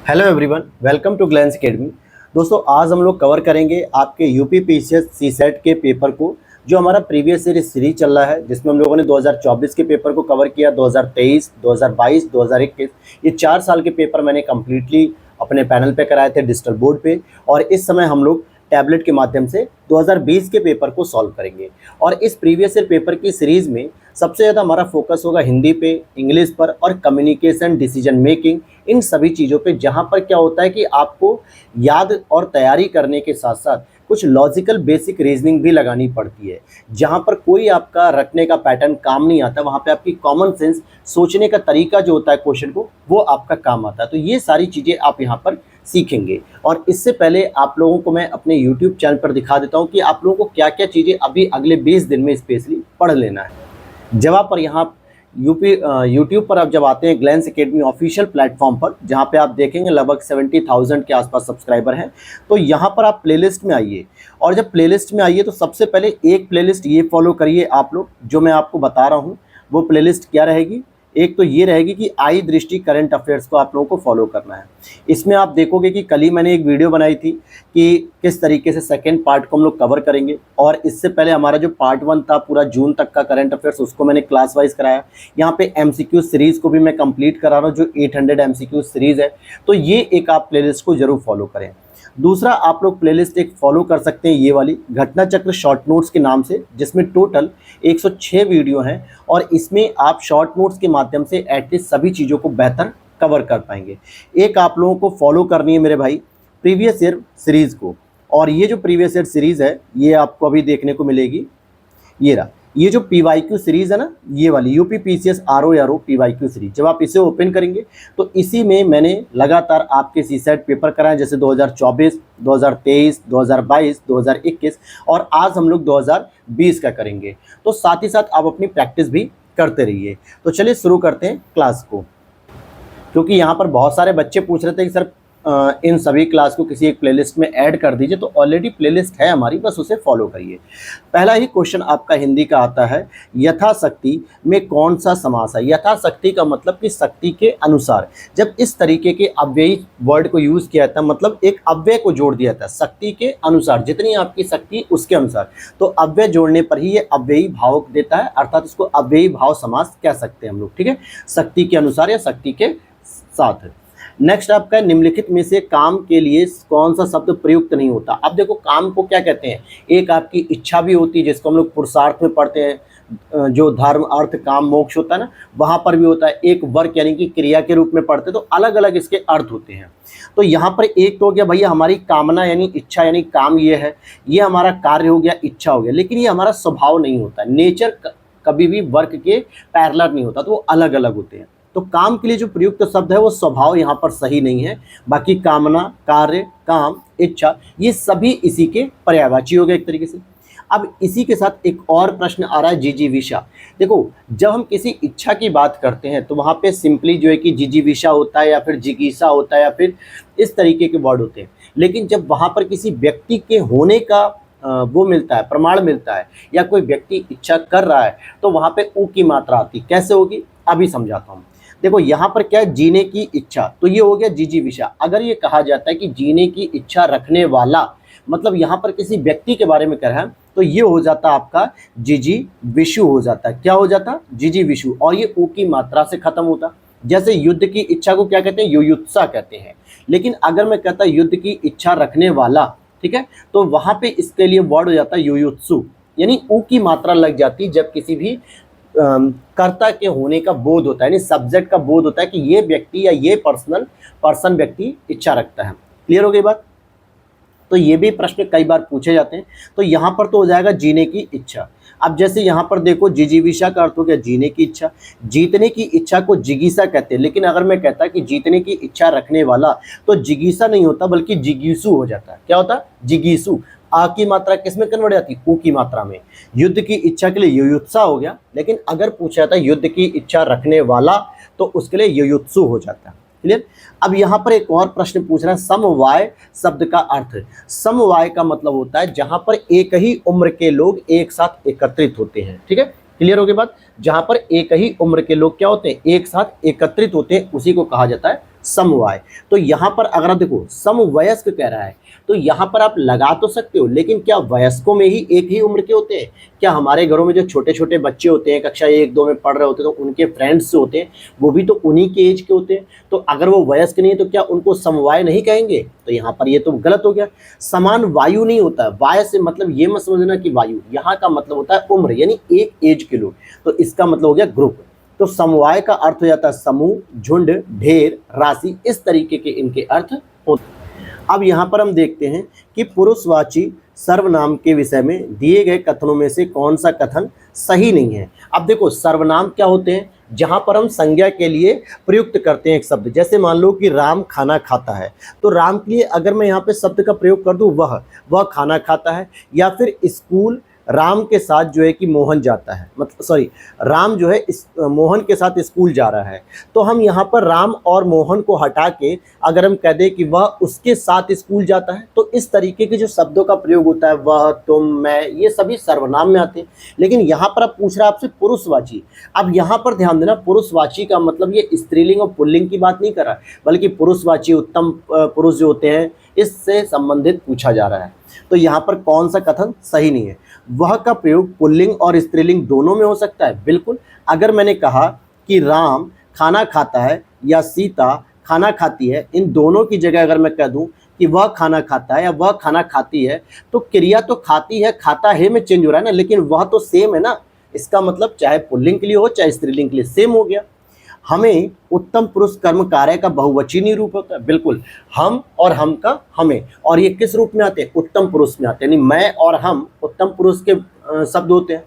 Hello everyone, welcome to Glance academy. दोस्तों, आज हम लोग कवर करेंगे आपके यूपी पीसीएस सीसेट के पेपर को, जो हमारा प्रीवियस ईयर सीरीज चल रहा है, जिसमें हम लोगों ने 2024 के पेपर को कवर किया, 2023, 2022, 2021। ये 4 साल के पेपर मैंने कम्प्लीटली अपने पैनल पे कराए थे, डिजिटल बोर्ड पे। और इस समय हम लोग टैबलेट के माध्यम से 2020 के पेपर को सॉल्व करेंगे। और इस प्रीवियस ईयर पेपर की सीरीज़ में सबसे ज़्यादा हमारा फोकस होगा हिंदी पे, इंग्लिश पर और कम्युनिकेशन, डिसीजन मेकिंग, इन सभी चीज़ों पे, जहाँ पर क्या होता है कि आपको याद और तैयारी करने के साथ साथ कुछ लॉजिकल बेसिक रीजनिंग भी लगानी पड़ती है। जहाँ पर कोई आपका रटने का पैटर्न काम नहीं आता, वहाँ पे आपकी कॉमन सेंस, सोचने का तरीका जो होता है क्वेश्चन को, वो आपका काम आता है। तो ये सारी चीज़ें आप यहाँ पर सीखेंगे। और इससे पहले आप लोगों को मैं अपने यूट्यूब चैनल पर दिखा देता हूँ कि आप लोगों को क्या क्या चीज़ें अभी अगले 20 दिन में स्पेशली पढ़ लेना है। जब आप पर यहाँ यूट्यूब पर आप जब आते हैं ग्लैंस एकेडमी ऑफिशियल प्लेटफॉर्म पर, जहाँ पे आप देखेंगे लगभग 70,000 के आसपास सब्सक्राइबर हैं, तो यहाँ पर आप प्लेलिस्ट में आइए। और जब प्लेलिस्ट में आइए तो सबसे पहले एक प्लेलिस्ट ये फॉलो करिए आप लोग, जो मैं आपको बता रहा हूँ। वो प्लेलिस्ट क्या रहेगी? एक तो ये रहेगी कि आई दृष्टि करंट अफेयर्स को आप लोगों को फॉलो करना है। इसमें आप देखोगे कि कल ही मैंने एक वीडियो बनाई थी कि किस तरीके से सेकंड पार्ट को हम लोग कवर करेंगे। और इससे पहले हमारा जो पार्ट 1 था पूरा जून तक का करंट अफेयर्स, उसको मैंने क्लास वाइज कराया। यहाँ पे एमसीक्यू सीरीज़ को भी मैं कंप्लीट करा रहा हूँ, जो 800 एमसीक्यू सीरीज़ है। तो ये एक आप प्लेलिस्ट को जरूर फॉलो करें। दूसरा, आप लोग प्लेलिस्ट एक फॉलो कर सकते हैं, ये वाली घटना चक्र शॉर्ट नोट्स के नाम से, जिसमें टोटल 106 वीडियो हैं। और इसमें आप शॉर्ट नोट्स के माध्यम से एटलीस्ट सभी चीज़ों को बेहतर कवर कर पाएंगे। एक आप लोगों को फॉलो करनी है मेरे भाई, प्रीवियस ईयर सीरीज़ को। और ये जो प्रीवियस ईयर सीरीज़ है, ये आपको अभी देखने को मिलेगी। ये रहा, ये जो पीवाईक्यू सीरीज़ है ना, ये वाली UP PCS RO PYQ series, जब आप इसे ओपन करेंगे तो इसी में मैंने लगातार आपके सीसेट पेपर कराए, जैसे 2024, 2023, 2022, 2021 और आज हम लोग 2020 का करेंगे। तो साथ ही साथ आप अपनी प्रैक्टिस भी करते रहिए। तो चलिए शुरू करते हैं क्लास को, क्योंकि यहाँ पर बहुत सारे बच्चे पूछ रहे थे कि सर इन सभी क्लास को किसी एक प्लेलिस्ट में ऐड कर दीजिए। तो ऑलरेडी प्लेलिस्ट है हमारी, बस उसे फॉलो करिए। पहला ही क्वेश्चन आपका हिंदी का आता है, यथाशक्ति में कौन सा समास है? यथाशक्ति का मतलब कि शक्ति के अनुसार। जब इस तरीके के अव्ययी वर्ड को यूज़ किया था, मतलब एक अव्यय को जोड़ दिया था, शक्ति के अनुसार, जितनी आपकी शक्ति उसके अनुसार, तो अव्यय जोड़ने पर ही ये अव्ययी भाव देता है, अर्थात इसको अव्ययी भाव समास कह सकते हैं हम लोग। ठीक है, शक्ति के अनुसार या शक्ति के साथ। नेक्स्ट आपका निम्नलिखित में से काम के लिए कौन सा शब्द प्रयुक्त नहीं होता? अब देखो, काम को क्या कहते हैं? एक आपकी इच्छा भी होती है, जिसको हम लोग पुरुषार्थ में पढ़ते हैं, जो धर्म अर्थ काम मोक्ष होता है ना, वहाँ पर भी होता है। एक वर्क यानी कि क्रिया के रूप में पढ़ते हैं, तो अलग अलग इसके अर्थ होते हैं। तो यहाँ पर एक तो हो गया भैया हमारी कामना यानी इच्छा, यानी काम ये है, ये हमारा कार्य हो गया, इच्छा हो गया। लेकिन ये हमारा स्वभाव नहीं होता, नेचर कभी भी वर्क के पैरेलल नहीं होता, तो वो अलग अलग होते हैं। तो काम के लिए जो प्रयुक्त शब्द है वो स्वभाव यहाँ पर सही नहीं है। बाकी कामना, कार्य, काम, इच्छा, ये सभी इसी के पर्यायवाची हो गए एक तरीके से। अब इसी के साथ एक और प्रश्न आ रहा है, जिजीविषा। देखो, जब हम किसी इच्छा की बात करते हैं तो वहाँ पे सिंपली जो है कि जिजीविषा होता है, या फिर जिगीसा होता है, या फिर इस तरीके के वर्ड होते हैं। लेकिन जब वहाँ पर किसी व्यक्ति के होने का वो मिलता है, प्रमाण मिलता है, या कोई व्यक्ति इच्छा कर रहा है, तो वहाँ पे ऊ की मात्रा आती। कैसे होगी अभी समझाता हूँ। देखो, यहाँ पर क्या है, जीने की इच्छा, तो ये हो गया जिजीविषा। अगर ये कहा जाता है कि जीने की इच्छा रखने वाला, मतलब यहाँ पर किसी व्यक्ति के बारे में कह रहा है, तो ये हो जाता आपका जिजीविषु हो जाता है। क्या हो जाता? जिजीविषु। और ये ऊ की मात्रा से खत्म होता। जैसे युद्ध की इच्छा को क्या कहते हैं? युयुत्सा कहते हैं। लेकिन अगर मैं कहता युद्ध की इच्छा रखने वाला, ठीक है, तो वहां पे इसके लिए वर्ड हो जाता है युयुत्सु, यानी ऊ की मात्रा लग जाती जब किसी भी कर्ता के होने का बोध होता है, यानी सब्जेक्ट का बोध होता है कि ये व्यक्ति या ये पर्सन व्यक्ति इच्छा रखता है। क्लियर हो गई बात? तो ये भी प्रश्न कई बार पूछे जाते हैं। तो यहाँ पर तो हो जाएगा जीने की इच्छा। अब जैसे यहाँ पर देखो, जिजीविषा का अर्थ हो गया जीने की इच्छा। जीतने की इच्छा को जिगीसा कहते हैं। लेकिन अगर मैं कहता कि जीतने की इच्छा रखने वाला, तो जिगीसा नहीं होता बल्कि जिगीसु हो जाता है। क्या होता है? जिगीसु। आ की मात्रा किस में कन्वर्ट जाती है? ऊ की मात्रा में। युद्ध की इच्छा के लिए युयुत्सा हो गया। लेकिन अगर पूछा जाता है युद्ध की इच्छा रखने वाला, तो उसके लिए युयुत्सु हो जाता है। क्लियर? अब यहाँ पर एक और प्रश्न पूछ रहा है, समवाय शब्द का अर्थ। समवाय का मतलब होता है जहां पर एक ही उम्र के लोग एक साथ एकत्रित होते हैं। ठीक है, क्लियर हो गई बात? जहां पर एक ही उम्र के लोग क्या होते हैं? एक साथ एकत्रित होते हैं, उसी को कहा जाता है समवाय। तो यहाँ पर अगर आप देखो समवयस्क कह रहा है, तो यहाँ पर आप लगा तो सकते हो, लेकिन क्या वयस्कों में ही एक ही उम्र के होते हैं? क्या हमारे घरों में जो छोटे छोटे बच्चे होते हैं, कक्षा 1-2 में पढ़ रहे होते हैं, तो उनके फ्रेंड्स जो होते हैं वो भी तो उन्हीं के एज के होते हैं। तो अगर वो वयस्क नहीं है तो क्या उनको समवाय नहीं कहेंगे? तो यहाँ पर ये तो गलत हो गया। समान वायु नहीं होता है, वाय से मतलब ये मत समझना कि वायु, यहाँ का मतलब होता है उम्र, यानी एक एज के लोग। तो इसका मतलब हो गया ग्रुप। तो समवाय का अर्थ हो जाता है समूह, झुंड, ढेर, राशि, इस तरीके के इनके अर्थ होते हैं। अब यहाँ पर हम देखते हैं कि पुरुषवाची सर्वनाम के विषय में दिए गए कथनों में से कौन सा कथन सही नहीं है। अब देखो सर्वनाम क्या होते हैं? जहाँ पर हम संज्ञा के लिए प्रयुक्त करते हैं एक शब्द, जैसे मान लो कि राम खाना खाता है, तो राम के लिए अगर मैं यहाँ पे शब्द का प्रयोग कर दूँ वह खाना खाता है, या फिर स्कूल राम के साथ जो है कि मोहन जाता है, मतलब सॉरी, राम जो है इस मोहन के साथ स्कूल जा रहा है, तो हम यहाँ पर राम और मोहन को हटा के अगर हम कह दें कि वह उसके साथ स्कूल जाता है, तो इस तरीके के जो शब्दों का प्रयोग होता है, वह, तुम, मैं, ये सभी सर्वनाम में आते हैं। लेकिन यहाँ पर अब पूछ रहा है आपसे पुरुषवाची। अब यहाँ पर ध्यान देना, पुरुषवाची का मतलब ये स्त्रीलिंग और पुल्लिंग की बात नहीं कर रहा है, बल्कि पुरुषवाची उत्तम पुरुष जो होते हैं इससे संबंधित पूछा जा रहा है। तो यहाँ पर कौन सा कथन सही नहीं है? वह का प्रयोग पुल्लिंग और स्त्रीलिंग दोनों में हो सकता है, बिल्कुल। अगर मैंने कहा कि राम खाना खाता है या सीता खाना खाती है, इन दोनों की जगह अगर मैं कह दूं कि वह खाना खाता है या वह खाना खाती है, तो क्रिया तो खाती है खाता है में चेंज हो रहा है ना, लेकिन वह तो सेम है ना। इसका मतलब चाहे पुल्लिंग के लिए हो चाहे स्त्रीलिंग के लिए सेम हो गया। हमें उत्तम पुरुष कर्म कार्य का बहुवचनीय रूप होता है, बिल्कुल। हम और हम का हमें, और ये किस रूप में आते हैं? उत्तम पुरुष में आते हैं, यानी मैं और हम उत्तम पुरुष के शब्द होते हैं।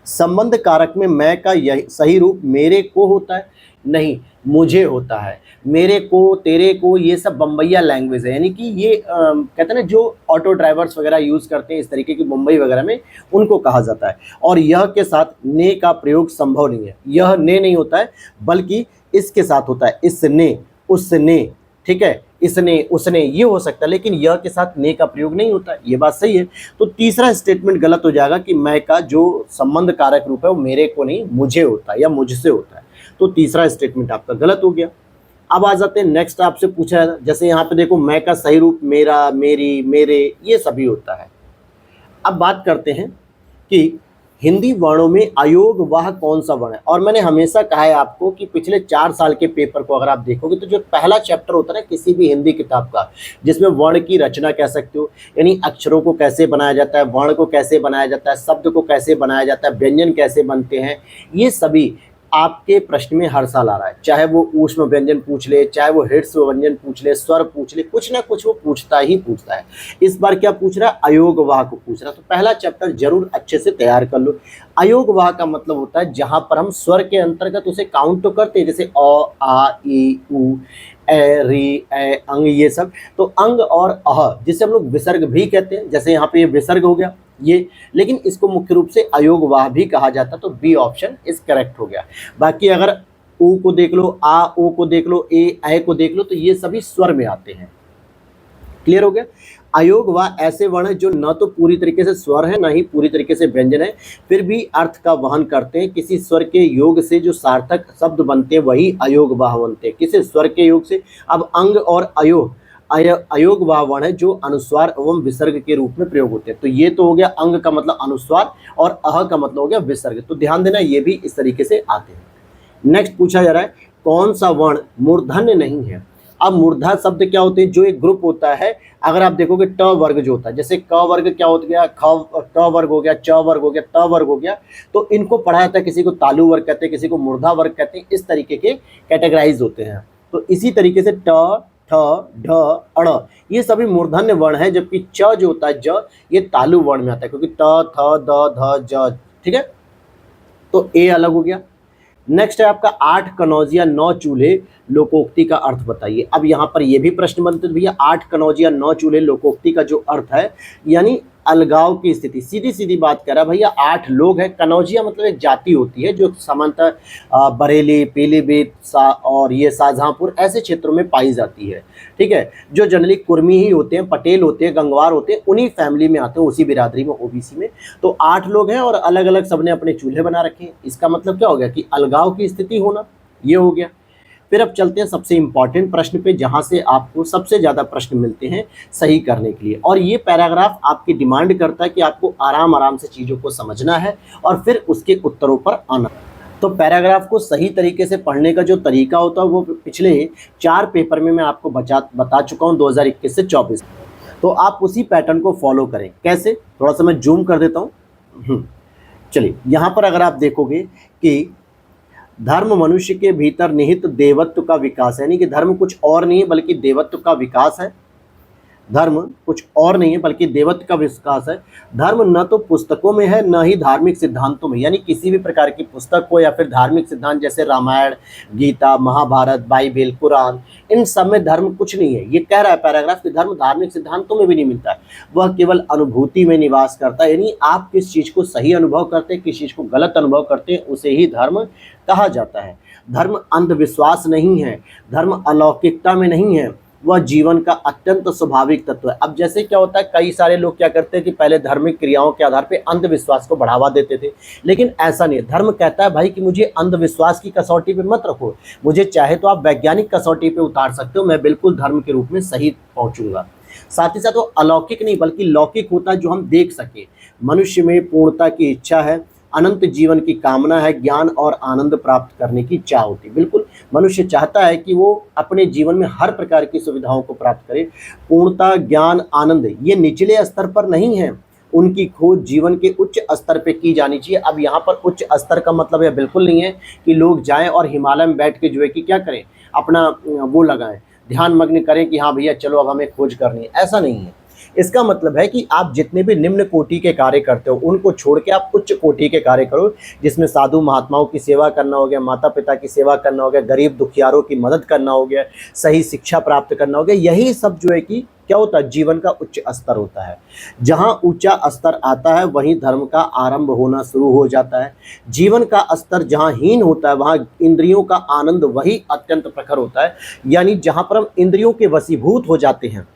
संबंध कारक में मैं का यही सही रूप मेरे को होता है? नहीं, मुझे होता है। मेरे को, तेरे को, ये सब बम्बैया लैंग्वेज है, यानी कि ये कहते हैं ना जो ऑटो ड्राइवर्स वगैरह यूज़ करते हैं इस तरीके की मुंबई वगैरह में, उनको कहा जाता है। और यह के साथ ने का प्रयोग संभव नहीं है। यह ने नहीं होता है, बल्कि इसके साथ होता है, इसने, उसने, ठीक है, इसने, उसने, ये हो सकता है, लेकिन यह के साथ ने का प्रयोग नहीं होता है। ये बात सही है। तो तीसरा स्टेटमेंट गलत हो जाएगा कि मैं का जो संबंध कारक रूप है वो मेरे को नहीं मुझे होता है या मुझसे होता है। तो तीसरा स्टेटमेंट आपका गलत हो गया। अब आ जाते हैं नेक्स्ट, आपसे पूछा है, जैसे यहाँ पे देखो मैं का सही रूप मेरा, मेरी, मेरे, ये सभी होता है। अब बात करते हैं कि हिंदी वर्णों में अयोग वाह कौन सा वर्ण है। और मैंने हमेशा कहा है आपको कि पिछले 4 साल के पेपर को अगर आप देखोगे तो जो पहला चैप्टर होता है ना किसी भी हिंदी किताब का, जिसमें वर्ण की रचना कह सकते हो, यानी अक्षरों को कैसे बनाया जाता है, वर्ण को कैसे बनाया जाता है, शब्द को कैसे बनाया जाता है, व्यंजन कैसे बनते हैं, ये सभी आपके प्रश्न में हर साल आ रहा है। चाहे वो ऊष्म व्यंजन पूछ ले, चाहे वो ह्रस्व व्यंजन पूछ ले, स्वर पूछ ले, कुछ ना कुछ वो पूछता ही पूछता है। इस बार क्या पूछ रहा है? अयोगवाह को पूछ रहा है। तो पहला चैप्टर जरूर अच्छे से तैयार कर लो। अयोगवाह का मतलब होता है जहां पर हम स्वर के अंतर्गत उसे काउंट तो करते हैं, जैसे अ, आ, ई, उ, ए, री, ए, अंग, ये सब। तो अंग और अह जिसे हम लोग विसर्ग भी कहते हैं, जैसे यहाँ पे ये विसर्ग हो गया ये, लेकिन इसको मुख्य रूप से अयोगवाह भी कहा जाता। तो बी ऑप्शन इज करेक्ट हो गया। बाकी अगर ऊ को देख लो, आ, ओ को देख लो, ए को देख लो, तो ये सभी स्वर में आते हैं। क्लियर हो गया? अयोगवाह ऐसे वर्ण जो न तो पूरी तरीके से स्वर है, न ही पूरी तरीके से व्यंजन है, फिर भी अर्थ का वहन करते हैं। किसी स्वर के योग से जो सार्थक शब्द बनते हैं वही अयोगवाह बनते हैं, किसी स्वर के योग से। अब अंग और अयोगवाह वर्ण है जो अनुस्वार एवं विसर्ग के रूप में प्रयोग होते हैं। तो ये तो हो गया अंग का मतलब अनुस्वार और अह का मतलब हो गया विसर्ग। तो ध्यान देना ये भी इस तरीके से आते हैं। नेक्स्ट पूछा जा रहा है कौन सा वर्ण मूर्धन्य नहीं है। अब मूर्धा शब्द क्या होते हैं? जो एक ग्रुप होता है, अगर आप देखोगे ट वर्ग जो होता है, जैसे क वर्ग क्या हो गया, ट वर्ग हो गया, च वर्ग हो गया, त वर्ग हो गया, तो इनको पढ़ा जाता है, किसी को तालु वर्ग कहते हैं, किसी को मूर्धा वर्ग कहते हैं, इस तरीके के कैटेगराइज होते हैं। तो इसी तरीके से ट, ठ, ढ, अण ये सभी मूर्धन्य वर्ण है, जबकि च जो होता है ज ये तालु वर्ण में आता है, क्योंकि त, थ, द, ध, ज, ठीक है। तो ए अलग हो गया। नेक्स्ट है आपका 8 कनौजिया 9 चूल्हे लोकोक्ति का अर्थ बताइए। अब यहाँ पर यह भी प्रश्न बनते भैया 8 कनौजिया 9 चूल्हे लोकोक्ति का जो अर्थ है, यानी अलगाव की स्थिति। सीधी सीधी बात कर रहा है भैया, 8 लोग हैं। कनौजिया मतलब एक जाति होती है जो सामान्यतः बरेली, पीलीभीत और ये शाहजहांपुर ऐसे क्षेत्रों में पाई जाती है, ठीक है। जो जनरली कुर्मी ही होते हैं, पटेल होते हैं, गंगवार होते हैं, उन्हीं फैमिली में आते हैं, उसी बिरादरी में, ओबीसी में। तो 8 लोग हैं और अलग अलग सबने अपने चूल्हे बना रखे हैं। इसका मतलब क्या हो गया कि अलगाव की स्थिति होना, ये हो गया। फिर अब चलते हैं सबसे इंपॉर्टेंट प्रश्न पे, जहां से आपको सबसे ज्यादा प्रश्न मिलते हैं सही करने के लिए। और ये पैराग्राफ आपकी डिमांड करता है कि आपको आराम आराम से चीजों को समझना है और फिर उसके उत्तरों पर आना। तो पैराग्राफ को सही तरीके से पढ़ने का जो तरीका होता है वो पिछले 4 पेपर में मैं आपको बता चुका हूँ 2021 से 24। तो आप उसी पैटर्न को फॉलो करें। कैसे, थोड़ा सा मैं जूम कर देता हूँ। चलिए, यहाँ पर अगर आप देखोगे कि धर्म मनुष्य के भीतर निहित देवत्व का विकास है, यानी कि धर्म कुछ और नहीं है बल्कि देवत्व का विकास है। धर्म कुछ और नहीं है बल्कि देवत्व का विकास है। धर्म न तो पुस्तकों में है न ही धार्मिक सिद्धांतों में, यानी किसी भी प्रकार की पुस्तक हो या फिर धार्मिक सिद्धांत जैसे रामायण, गीता, महाभारत, बाइबल, कुरान, इन सब में धर्म कुछ नहीं है। ये कह रहा है पैराग्राफ कि धर्म धार्मिक सिद्धांतों में भी नहीं मिलता है, वह केवल अनुभूति में निवास करता है। यानी आप किस चीज़ को सही अनुभव करते हैं, किस चीज़ को गलत अनुभव करते हैं, उसे ही धर्म कहा जाता है। धर्म अंधविश्वास नहीं है, धर्म अलौकिकता में नहीं है, वह जीवन का अत्यंत स्वाभाविक तत्व है। अब जैसे क्या होता है, कई सारे लोग क्या करते हैं कि पहले धार्मिक क्रियाओं के आधार पे अंधविश्वास को बढ़ावा देते थे, लेकिन ऐसा नहीं है। धर्म कहता है भाई कि मुझे अंधविश्वास की कसौटी पे मत रखो, मुझे चाहे तो आप वैज्ञानिक कसौटी पे उतार सकते हो, मैं बिल्कुल धर्म के रूप में सही पहुंचूंगा। साथ ही साथ वो अलौकिक नहीं बल्कि लौकिक होता है, जो हम देख सके। मनुष्य में पूर्णता की इच्छा है, अनंत जीवन की कामना है, ज्ञान और आनंद प्राप्त करने की चाह होती है। बिल्कुल मनुष्य चाहता है कि वो अपने जीवन में हर प्रकार की सुविधाओं को प्राप्त करे। पूर्णता, ज्ञान, आनंद ये निचले स्तर पर नहीं है, उनकी खोज जीवन के उच्च स्तर पे की जानी चाहिए। अब यहाँ पर उच्च स्तर का मतलब यह बिल्कुल नहीं है कि लोग जाएं और हिमालय में बैठ के जो है कि क्या करें, अपना वो लगाएं, ध्यान मग्न करें कि हाँ भैया चलो अब हमें खोज करनी है, ऐसा नहीं है। इसका मतलब है कि आप जितने भी निम्न कोटि के कार्य करते हो उनको छोड़ के आप उच्च कोटि के कार्य करो, जिसमें साधु महात्माओं की सेवा करना हो गया, माता पिता की सेवा करना हो गया, गरीब दुखियारों की मदद करना हो गया, सही शिक्षा प्राप्त करना हो गया। यही सब जो है कि क्या होता है, जीवन का उच्च स्तर होता है। जहाँ ऊंचा स्तर आता है वहीं धर्म का आरंभ होना शुरू हो जाता है। जीवन का स्तर जहाँ हीन होता है वहाँ इंद्रियों का आनंद वही अत्यंत प्रखर होता है। यानी जहाँ पर हम इंद्रियों के वशीभूत हो जाते हैं,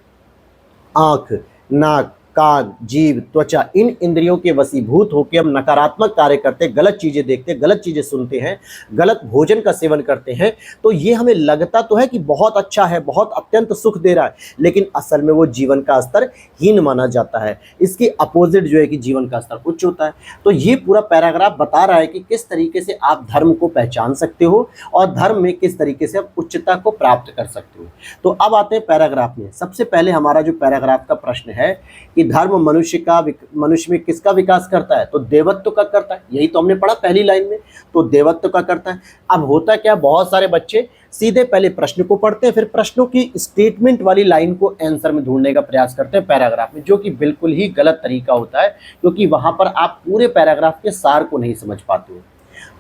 आँख, नाक, कान, जीभ, त्वचा, इन इंद्रियों के वशीभूत होकर हम नकारात्मक कार्य करते, गलत चीज़ें देखते, गलत चीज़ें सुनते हैं, गलत भोजन का सेवन करते हैं, तो ये हमें लगता तो है कि बहुत अच्छा है, बहुत अत्यंत सुख दे रहा है, लेकिन असल में वो जीवन का स्तर हीन माना जाता है। इसके अपोजिट जो है कि जीवन का स्तर उच्च होता है। तो ये पूरा पैराग्राफ बता रहा है कि किस तरीके से आप धर्म को पहचान सकते हो और धर्म में किस तरीके से आप उच्चता को प्राप्त कर सकते हो। तो अब आते हैं पैराग्राफ में। सबसे पहले हमारा जो पैराग्राफ का प्रश्न है कि धर्म मनुष्य में किसका विकास करता है, तो देवत्व का करता है। यही तो हमने पढ़ा पहली लाइन में, तो देवत्व का करता है। अब होता क्या, बहुत सारे बच्चे सीधे पहले प्रश्न को पढ़ते हैं, फिर प्रश्नों की स्टेटमेंट वाली लाइन को आंसर में ढूंढने का प्रयास करते हैं पैराग्राफ में, जो कि बिल्कुल ही गलत तरीका होता है, क्योंकि वहां पर आप पूरे पैराग्राफ के सार को नहीं समझ पाते हो।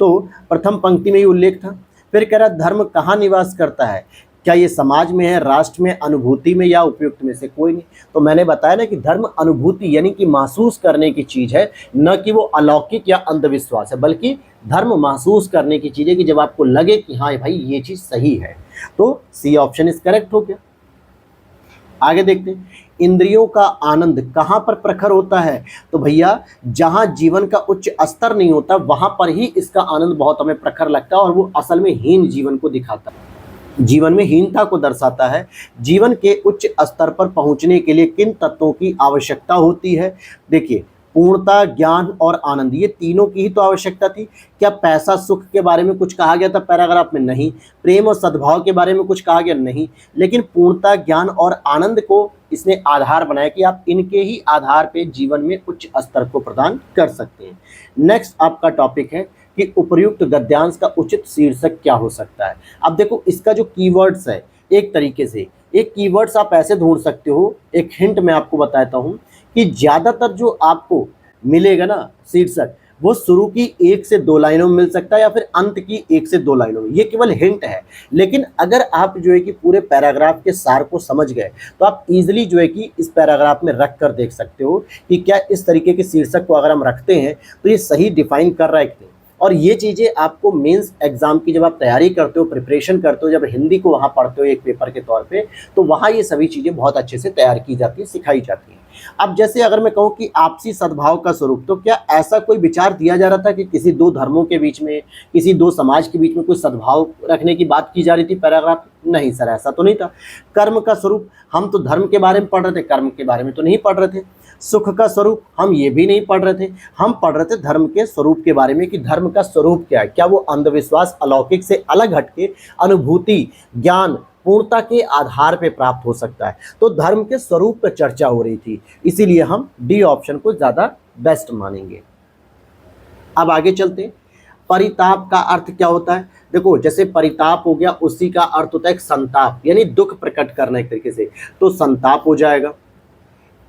तो प्रथम पंक्ति में ही उल्लेख था, फिर कह रहा धर्म कहाँ निवास करता है, क्या ये समाज में है, राष्ट्र में, अनुभूति में, या उपयुक्त में से कोई नहीं। तो मैंने बताया ना कि धर्म अनुभूति यानी कि महसूस करने की चीज़ है, न कि वो अलौकिक या अंधविश्वास है, बल्कि धर्म महसूस करने की चीज़ है कि जब आपको लगे कि हाँ भाई ये चीज़ सही है। तो सी ऑप्शन इज करेक्ट हो गया। आगे देखते हैं, इंद्रियों का आनंद कहाँ पर प्रखर होता है, तो भैया जहाँ जीवन का उच्च स्तर नहीं होता वहाँ पर ही इसका आनंद बहुत हमें प्रखर लगता है, और वो असल में हीन जीवन को दिखाता है, जीवन में हीनता को दर्शाता है। जीवन के उच्च स्तर पर पहुंचने के लिए किन तत्वों की आवश्यकता होती है, देखिए पूर्णता, ज्ञान और आनंद, ये तीनों की ही तो आवश्यकता थी। क्या पैसा सुख के बारे में कुछ कहा गया था पैराग्राफ में? नहीं। प्रेम और सद्भाव के बारे में कुछ कहा गया? नहीं। लेकिन पूर्णता, ज्ञान और आनंद को इसने आधार बनाया कि आप इनके ही आधार पे जीवन में उच्च स्तर को प्रदान कर सकते हैं। नेक्स्ट आपका टॉपिक है कि उपर्युक्त गद्यांश का उचित शीर्षक क्या हो सकता है। अब देखो इसका जो कीवर्ड्स है, एक तरीके से एक कीवर्ड्स आप ऐसे ढूंढ सकते हो, एक हिंट मैं आपको बताता हूं कि ज़्यादातर जो आपको मिलेगा ना शीर्षक, वो शुरू की 1 से 2 लाइनों में मिल सकता है या फिर अंत की 1 से 2 लाइनों में। ये केवल हिंट है, लेकिन अगर आप जो है कि पूरे पैराग्राफ के सार को समझ गए तो आप इजीली जो है कि इस पैराग्राफ में रख कर देख सकते हो कि क्या इस तरीके के शीर्षक को अगर हम रखते हैं तो ये सही डिफाइन कर रहा है कि नहीं। और ये चीज़ें आपको मेंस एग्जाम की जब आप तैयारी करते हो, प्रिपरेशन करते हो, जब हिंदी को वहाँ पढ़ते हो एक पेपर के तौर पे, तो वहाँ ये सभी चीज़ें बहुत अच्छे से तैयार की जाती है, सिखाई जाती हैं। अब जैसे अगर मैं कहूँ कि आपसी सद्भाव का स्वरूप, तो क्या ऐसा कोई विचार दिया जा रहा था कि किसी दो धर्मों के बीच में, किसी दो समाज के बीच में कोई सद्भाव रखने की बात की जा रही थी पैराग्राफ? नहीं सर, ऐसा तो नहीं था। कर्म का स्वरूप, हम तो धर्म के बारे में पढ़ रहे थे, कर्म के बारे में तो नहीं पढ़ रहे थे। सुख का स्वरूप, हम ये भी नहीं पढ़ रहे थे, हम पढ़ रहे थे धर्म के स्वरूप के बारे में कि धर्म का स्वरूप क्या है, क्या वो अंधविश्वास अलौकिक से अलग हटके अनुभूति, ज्ञान, पूर्णता के आधार पे प्राप्त हो सकता है। तो धर्म के स्वरूप पर चर्चा हो रही थी, इसीलिए हम डी ऑप्शन को ज्यादा बेस्ट मानेंगे। अब आगे चलते, परिताप का अर्थ क्या होता है? देखो, जैसे परिताप हो गया, उसी का अर्थ होता है एक संताप, यानी दुख प्रकट करना एक तरीके से, तो संताप हो जाएगा।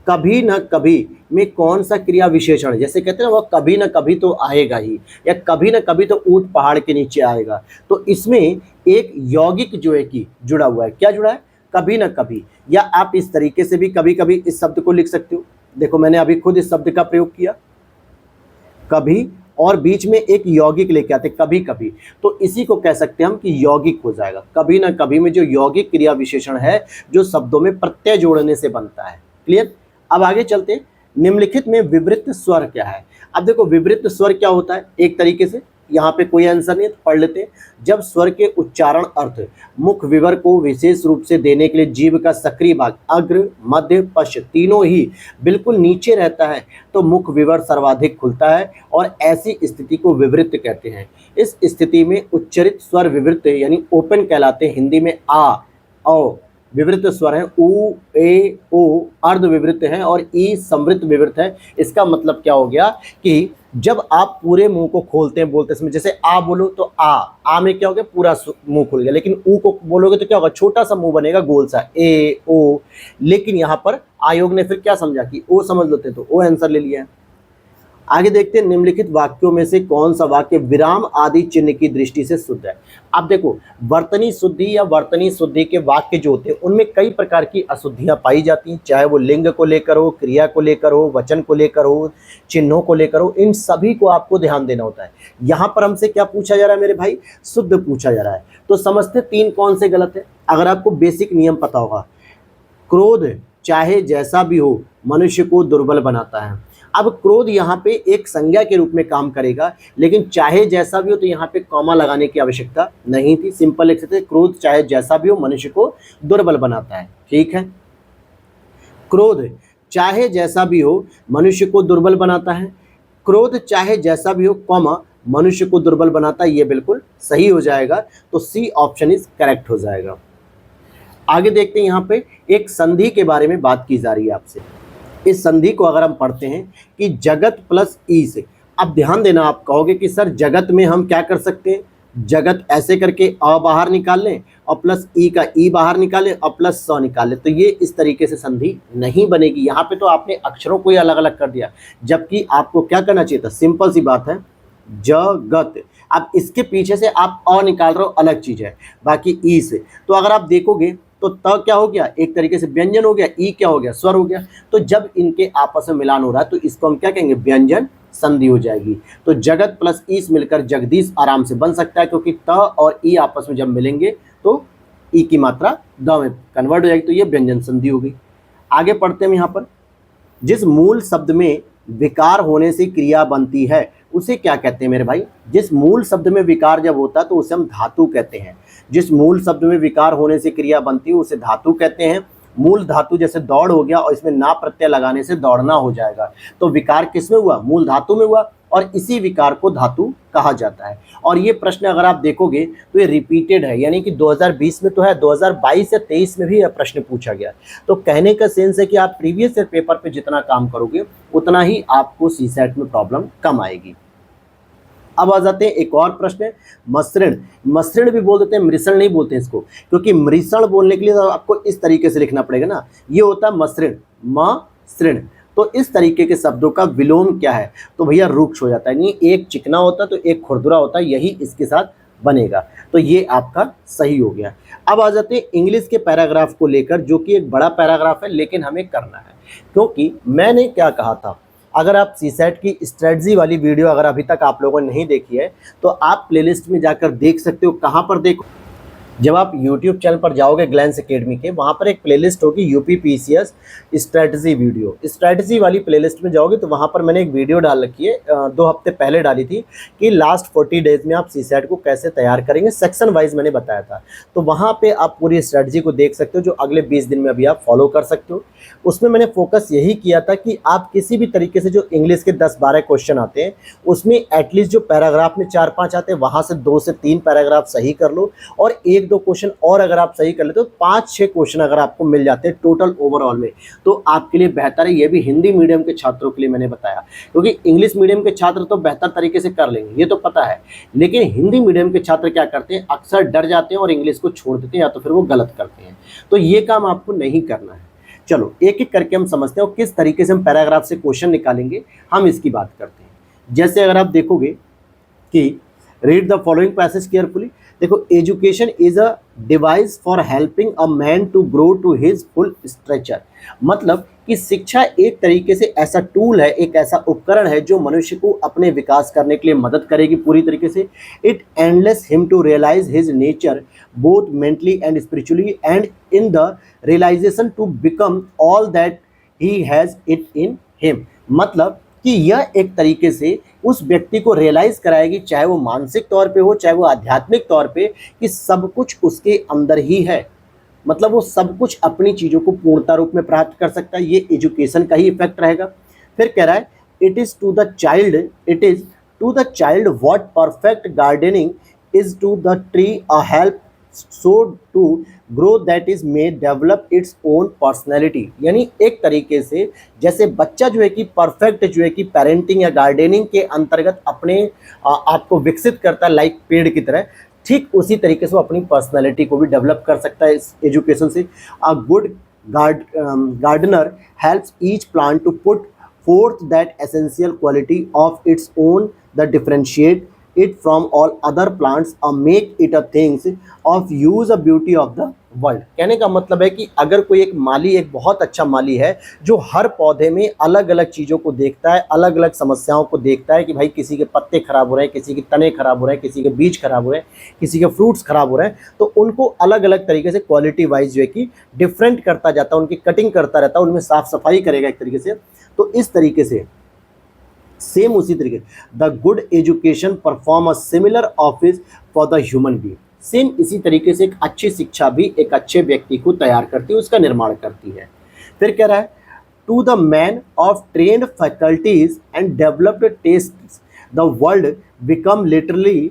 कभी न कभी में कौन सा क्रिया विशेषण, जैसे कहते हैं ना, वह कभी न कभी तो आएगा ही, या कभी न कभी तो ऊंट पहाड़ के नीचे आएगा, तो इसमें एक यौगिक जो है कि जुड़ा हुआ है। क्या जुड़ा है? कभी न कभी। या आप इस तरीके से भी कभी कभी इस शब्द को लिख सकते हो। देखो, मैंने अभी खुद इस शब्द का प्रयोग किया, कभी, और बीच में एक यौगिक लेके आते कभी कभी, तो इसी को कह सकते हैं हम कि यौगिक हो जाएगा। कभी न कभी में जो यौगिक क्रिया विशेषण है, जो शब्दों में प्रत्यय जोड़ने से बनता है। क्लियर? अब आगे चलते, निम्नलिखित में विवृत स्वर क्या है? अब देखो, विवृत स्वर क्या होता है? एक तरीके से यहाँ पे कोई आंसर नहीं है, तो पढ़ लेते हैं। जब स्वर के उच्चारण अर्थ मुख विवर को विशेष रूप से देने के लिए जीभ का सक्रिय भाग अग्र, मध्य, पश्च तीनों ही बिल्कुल नीचे रहता है, तो मुख विवर सर्वाधिक खुलता है, और ऐसी स्थिति को विवृत कहते हैं। इस स्थिति में उच्चरित स्वर विवृत यानी ओपन कहलाते हैं। हिंदी में आ, औ विवृत स्वर है, उ, ए, ओ अर्ध विवृत हैं, और ई संवृत विवृत है। इसका मतलब क्या हो गया कि जब आप पूरे मुंह को खोलते हैं बोलते समय, जैसे आ बोलो तो आ में क्या हो गया? पूरा मुंह खुल गया। लेकिन ऊ को बोलोगे तो क्या होगा? छोटा सा मुंह बनेगा, गोल सा, ए, ओ। लेकिन यहाँ पर आयोग ने फिर क्या समझा कि ओ समझ लेते, तो ओ आंसर ले लिया है। आगे देखते हैं, निम्नलिखित वाक्यों में से कौन सा वाक्य विराम आदि चिन्ह की दृष्टि से शुद्ध है? अब देखो, वर्तनी शुद्धि या वर्तनी शुद्धि के वाक्य जो होते हैं, उनमें कई प्रकार की अशुद्धियां पाई जाती हैं, चाहे वो लिंग को लेकर हो, क्रिया को लेकर हो, वचन को लेकर हो, चिन्हों को लेकर हो, इन सभी को आपको ध्यान देना होता है। यहाँ पर हमसे क्या पूछा जा रहा है मेरे भाई? शुद्ध पूछा जा रहा है। तो समझते तीन कौन से गलत है। अगर आपको बेसिक नियम पता होगा, क्रोध चाहे जैसा भी हो मनुष्य को दुर्बल बनाता है। अब क्रोध यहाँ पे एक संज्ञा के रूप में काम करेगा, लेकिन चाहे जैसा भी हो, तो यहाँ पे कॉमा लगाने की आवश्यकता नहीं थी। सिंपल लिख सकते, क्रोध चाहे जैसा भी हो मनुष्य को दुर्बल बनाता है। ठीक है, क्रोध चाहे जैसा भी हो मनुष्य को दुर्बल बनाता है, क्रोध चाहे जैसा भी हो कॉमा मनुष्य को दुर्बल बनाता है, ये बिल्कुल सही हो जाएगा। तो सी ऑप्शन इज करेक्ट हो जाएगा। आगे देखते हैं, यहाँ पे एक संधि के बारे में बात की जा रही है आपसे। इस संधि को अगर हम पढ़ते हैं कि जगत प्लस ई से, अब ध्यान देना, आप कहोगे कि सर जगत में हम क्या कर सकते हैं? जगत ऐसे करके अ बाहर निकाल लें और प्लस ई का ई बाहर निकालें और प्लस स निकाल लें, तो ये इस तरीके से संधि नहीं बनेगी। यहाँ पे तो आपने अक्षरों को ही अलग अलग कर दिया, जबकि आपको क्या करना चाहिए था? सिंपल सी बात है, जगत। अब इसके पीछे से आप अ निकाल रहे हो, अलग चीज है, बाकी ई से। तो अगर आप देखोगे तो त क्या हो गया? एक तरीके से व्यंजन हो गया, ई क्या हो गया? स्वर हो गया। तो जब इनके आपस में मिलान हो रहा है, तो इसको हम क्या कहेंगे? व्यंजन संधि हो जाएगी। तो जगत प्लस ई से मिलकर जगदीश आराम से बन सकता है, क्योंकि त और ई आपस में जब मिलेंगे तो ई की मात्रा द में कन्वर्ट हो जाएगी, तो ये व्यंजन संधि हो गई। आगे पढ़ते हैं यहाँ पर, जिस मूल शब्द में विकार होने से क्रिया बनती है उसे क्या कहते हैं मेरे भाई? जिस मूल शब्द में विकार जब होता है तो उसे हम धातु कहते हैं। जिस मूल शब्द में विकार होने से क्रिया बनती है उसे धातु कहते हैं। मूल धातु जैसे दौड़ हो गया, और इसमें ना प्रत्यय लगाने से दौड़ना हो जाएगा, तो विकार किस में हुआ? मूल धातु में हुआ, और इसी विकार को धातु कहा जाता है। और ये प्रश्न अगर आप देखोगे तो ये रिपीटेड है, यानी कि 2020 में तो है, 2022 या 23 में भी यह प्रश्न पूछा गया। तो कहने का सेंस है कि आप प्रीवियस ईयर पेपर पे जितना काम करोगे उतना ही आपको सीसेट में प्रॉब्लम कम आएगी। अब आ जाते हैं एक और प्रश्न, मसृण। मसृण भी बोल देते हैं, मृषण नहीं बोलते हैं इसको, क्योंकि मृषण बोलने के लिए तो आपको इस तरीके से लिखना पड़ेगा ना। ये होता है मसृण, मसृण। तो इस तरीके के शब्दों का विलोम क्या है? तो भैया रुक्ष हो जाता है, यानी एक चिकना होता है तो एक खुरदुरा होता है, यही इसके साथ बनेगा। तो ये आपका सही हो गया। अब आ जाते हैं इंग्लिश के पैराग्राफ को लेकर, जो कि एक बड़ा पैराग्राफ है, लेकिन हमें करना है, क्योंकि मैंने क्या कहा था, अगर आप सीसेट की स्ट्रेटजी वाली वीडियो अगर अभी तक आप लोगों ने नहीं देखी है तो आप प्लेलिस्ट में जाकर देख सकते हो। कहाँ पर देखो? जब आप YouTube चैनल पर जाओगे ग्लैंस एकेडमी के, वहाँ पर एक प्लेलिस्ट होगी UP PCS strategy video. Strategy वाली प्लेलिस्ट में जाओगे तो वहाँ पर मैंने एक वीडियो डाल रखी है, 2 हफ्ते पहले डाली थी, कि लास्ट 40 डेज में आप सीसैट को कैसे तैयार करेंगे, सेक्शन वाइज मैंने बताया था। तो वहाँ पे आप पूरी स्ट्रेटजी को देख सकते हो, जो अगले 20 दिन में अभी आप फॉलो कर सकते हो। उसमें मैंने फोकस यही किया था कि आप किसी भी तरीके से जो इंग्लिश के 10-12 क्वेश्चन आते हैं, उसमें एटलीस्ट जो पैराग्राफ में 4-5 आते हैं, वहाँ से 2 से 3 पैराग्राफ सही कर लो, और 1-2 क्वेश्चन और अगर आप सही कर लेते हो, 5-6 क्वेश्चन अगर आपको मिल जाते हैं टोटल ओवरऑल में, तो आपके लिए बेहतर है। ये भी हिंदी मीडियम के छात्रों के लिए मैंने बताया, क्योंकि इंग्लिश मीडियम के छात्र तो बेहतर तरीके से कर लेंगे, ये तो पता है, लेकिन हिंदी मीडियम के छात्र क्या करते हैं, अक्सर डर जाते हैं और इंग्लिश को छोड़ देते हैं, या तो फिर वो गलत करते हैं। तो ये काम आपको नहीं करना है। चलो एक एक करके हम समझते हैं, और किस तरीके से हम पैराग्राफ से क्वेश्चन निकालेंगे, हम इसकी बात करते हैं। जैसे अगर आप देखोगे कि read the following passage carefully. देखो, education is a device for helping a man to grow to his full stature. मतलब कि शिक्षा एक तरीके से ऐसा टूल है, एक ऐसा उपकरण है जो मनुष्य को अपने विकास करने के लिए मदद करेगी पूरी तरीके से। It endless him to realise his nature both mentally and spiritually, and in the realisation to become all that he has it in him. मतलब कि यह एक तरीके से उस व्यक्ति को रियलाइज कराएगी, चाहे वो मानसिक तौर पे हो, चाहे वो आध्यात्मिक तौर पे, कि सब कुछ उसके अंदर ही है। मतलब वो सब कुछ अपनी चीज़ों को पूर्णता रूप में प्राप्त कर सकता है। ये एजुकेशन का ही इफेक्ट रहेगा। फिर कह रहा है, it is to the child what perfect gardening is to the tree a help so to grow that is may develop its own personality. यानी एक तरीके से जैसे बच्चा जो है कि परफेक्ट जो है कि पेरेंटिंग या गार्डनिंग के अंतर्गत अपने आप को विकसित करता है, लाइक पेड़ की तरह, ठीक उसी तरीके से वो अपनी पर्सनैलिटी को भी डेवलप कर सकता है इस एजुकेशन से। A good gardener helps each plant to put forth that essential quality of its own that differentiate it from all other plants or make it a things of use a beauty of the world. कहने का मतलब है कि अगर कोई एक माली, एक बहुत अच्छा माली है जो हर पौधे में अलग अलग चीज़ों को देखता है, अलग अलग समस्याओं को देखता है, कि भाई किसी के पत्ते खराब हो रहे हैं, किसी के तने खराब हो रहे हैं, किसी के बीज खराब हो रहे हैं, किसी के फ्रूट्स खराब हो रहे हैं, तो उनको अलग अलग तरीके से क्वालिटी वाइज जो है कि डिफरेंट करता जाता है, उनकी कटिंग करता रहता है, उनमें साफ सफाई करेगा एक तरीके से। तो इस तरीके से सेम उसी तरीके the good education perform a similar office for the human being. Same इसी तरीके से एक अच्छी शिक्षा भी एक अच्छे व्यक्ति को तैयार करती है, उसका निर्माण करती है। फिर कह रहा है, to the man of trained faculties and developed taste the world become literally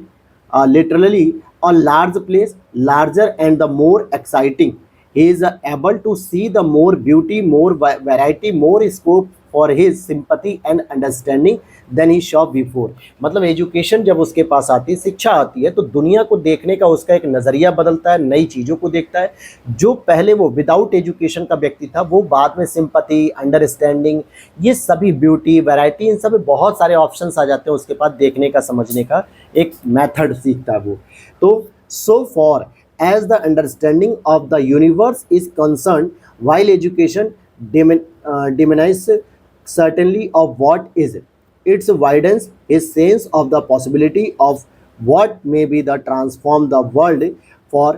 a large place, larger and the more exciting. He is able to see the more beauty, more variety, more scope for his sympathy and understanding than he saw before। मतलब education जब उसके पास आती है, शिक्षा आती है, तो दुनिया को देखने का उसका एक नज़रिया बदलता है, नई चीज़ों को देखता है। जो पहले वो विदाउट एजुकेशन का व्यक्ति था, वो बाद में सिंपैथी, अंडरस्टैंडिंग, ये सभी ब्यूटी, वैरायटी, इन सब बहुत सारे ऑप्शंस आ जाते हैं उसके पास, देखने का, समझने का एक मेथड सीखता है वो। तो so for as the understanding of the universe is concerned, while education diminishes certainly of what is, it widens his sense of the possibility of what may be the transform the world for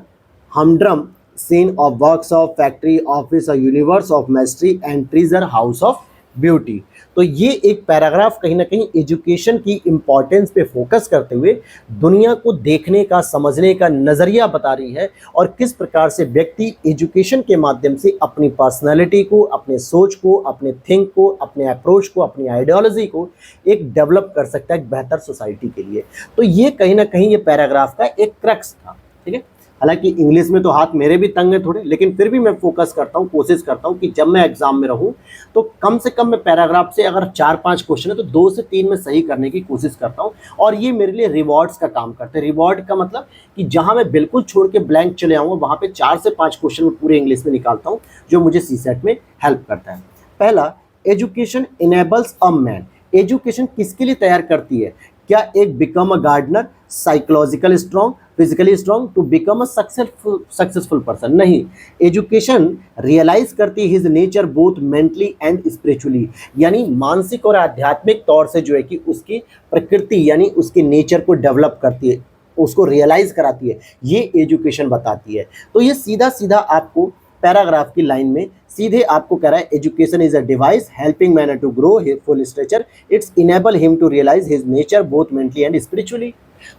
humdrum scene of works of factory office a universe of mystery and treasure house of beauty. तो ये एक paragraph कहीं ना कहीं education की importance पे focus करते हुए दुनिया को देखने का, समझने का नज़रिया बता रही है, और किस प्रकार से व्यक्ति एजुकेशन के माध्यम से अपनी पर्सनालिटी को, अपने सोच को, अपने थिंक को, अपने अप्रोच को, अपनी आइडियोलॉजी को एक डेवलप कर सकता है एक बेहतर सोसाइटी के लिए। तो ये कहीं ना कहीं ये पैराग्राफ का एक क्रक्स था। ठीक है, हालांकि इंग्लिश में तो हाथ मेरे भी तंग है थोड़े, लेकिन फिर भी मैं फोकस करता हूँ, कोशिश करता हूँ कि जब मैं एग्जाम में रहूँ तो कम से कम मैं पैराग्राफ से अगर 4-5 क्वेश्चन है तो 2 से 3 में सही करने की कोशिश करता हूँ। और ये मेरे लिए रिवॉर्ड्स का काम करते हैं। रिवॉर्ड का मतलब कि जहाँ मैं बिल्कुल छोड़ के ब्लैंक चले आऊँगा, वहाँ पर 4 से 5 क्वेश्चन में पूरे इंग्लिश में निकालता हूँ, जो मुझे सीसेट में हेल्प करता है। पहला, education enables a man. Education किसके लिए तैयार करती है? क्या एक become a gardener, psychological strong, physically strong to become a successful person? नहीं, एजुकेशन रियलाइज करती है his nature both mentally and spiritually. यानी मानसिक और आध्यात्मिक तौर से जो है कि उसकी प्रकृति यानी उसके नेचर को डेवलप करती है, उसको रियलाइज कराती है, ये एजुकेशन बताती है। तो ये सीधा सीधा आपको पैराग्राफ की लाइन में सीधे आपको कह रहा है education is a device helping man to grow full stature, it's enable him to realise his nature both mentally and spiritually.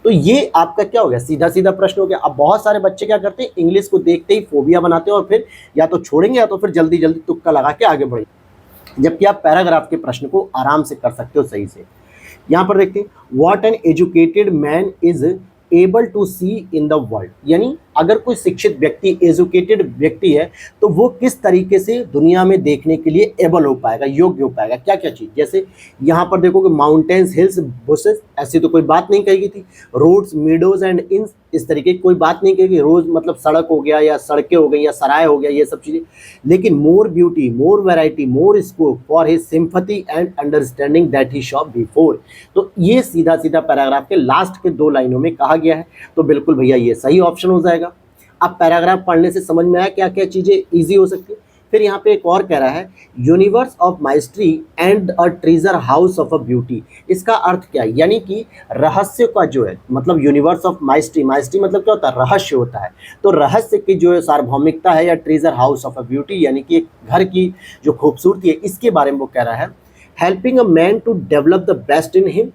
तो ये आपका क्या हो गया, सीधा सीधा प्रश्न हो गया। अब बहुत सारे बच्चे क्या करते हैं, इंग्लिश को देखते ही फोबिया बनाते हैं और फिर या तो छोड़ेंगे या तो फिर जल्दी जल्दी तुक्का लगा के आगे बढ़ेंगे, जबकि आप पैराग्राफ के प्रश्न को आराम से कर सकते हो सही से। यहाँ पर देखते हैं, what an educated man is able to see in the world, यानी अगर कोई शिक्षित व्यक्ति, एजुकेटेड व्यक्ति है, तो वो किस तरीके से दुनिया में देखने के लिए एबल हो पाएगा, योग्य हो पाएगा, क्या क्या चीज़। जैसे यहाँ पर देखोगे माउंटेन्स, हिल्स, बुशेस, ऐसी तो कोई बात नहीं कही गई थी। रोड्स, मीडोज एंड इन, इस तरीके की कोई बात नहीं कही। रोज मतलब सड़क हो गया या सड़कें हो गई या सराय हो गया, ये सब चीज़ें। लेकिन मोर beauty, more variety, more scope for his sympathy and understanding that he Shaw before. तो ये सीधा सीधा पैराग्राफ के लास्ट के 2 लाइनों में कहा गया है। तो बिल्कुल भैया ये सही ऑप्शन हो जाएगा। अब पैराग्राफ पढ़ने से समझ में आया क्या क्या चीज़ें ईजी हो सकती है। फिर यहाँ पे एक और कह रहा है, universe of mystery and a treasure house of a beauty. इसका अर्थ क्या है, यानी कि रहस्य का जो है, मतलब यूनिवर्स ऑफ माइस्ट्री, माइस्ट्री मतलब क्या होता है, रहस्य होता है। तो रहस्य की जो है सार्वभौमिकता है, या treasure house of a beauty, यानी कि एक घर की जो खूबसूरती है, इसके बारे में वो कह रहा है। Helping a man to develop the best in him,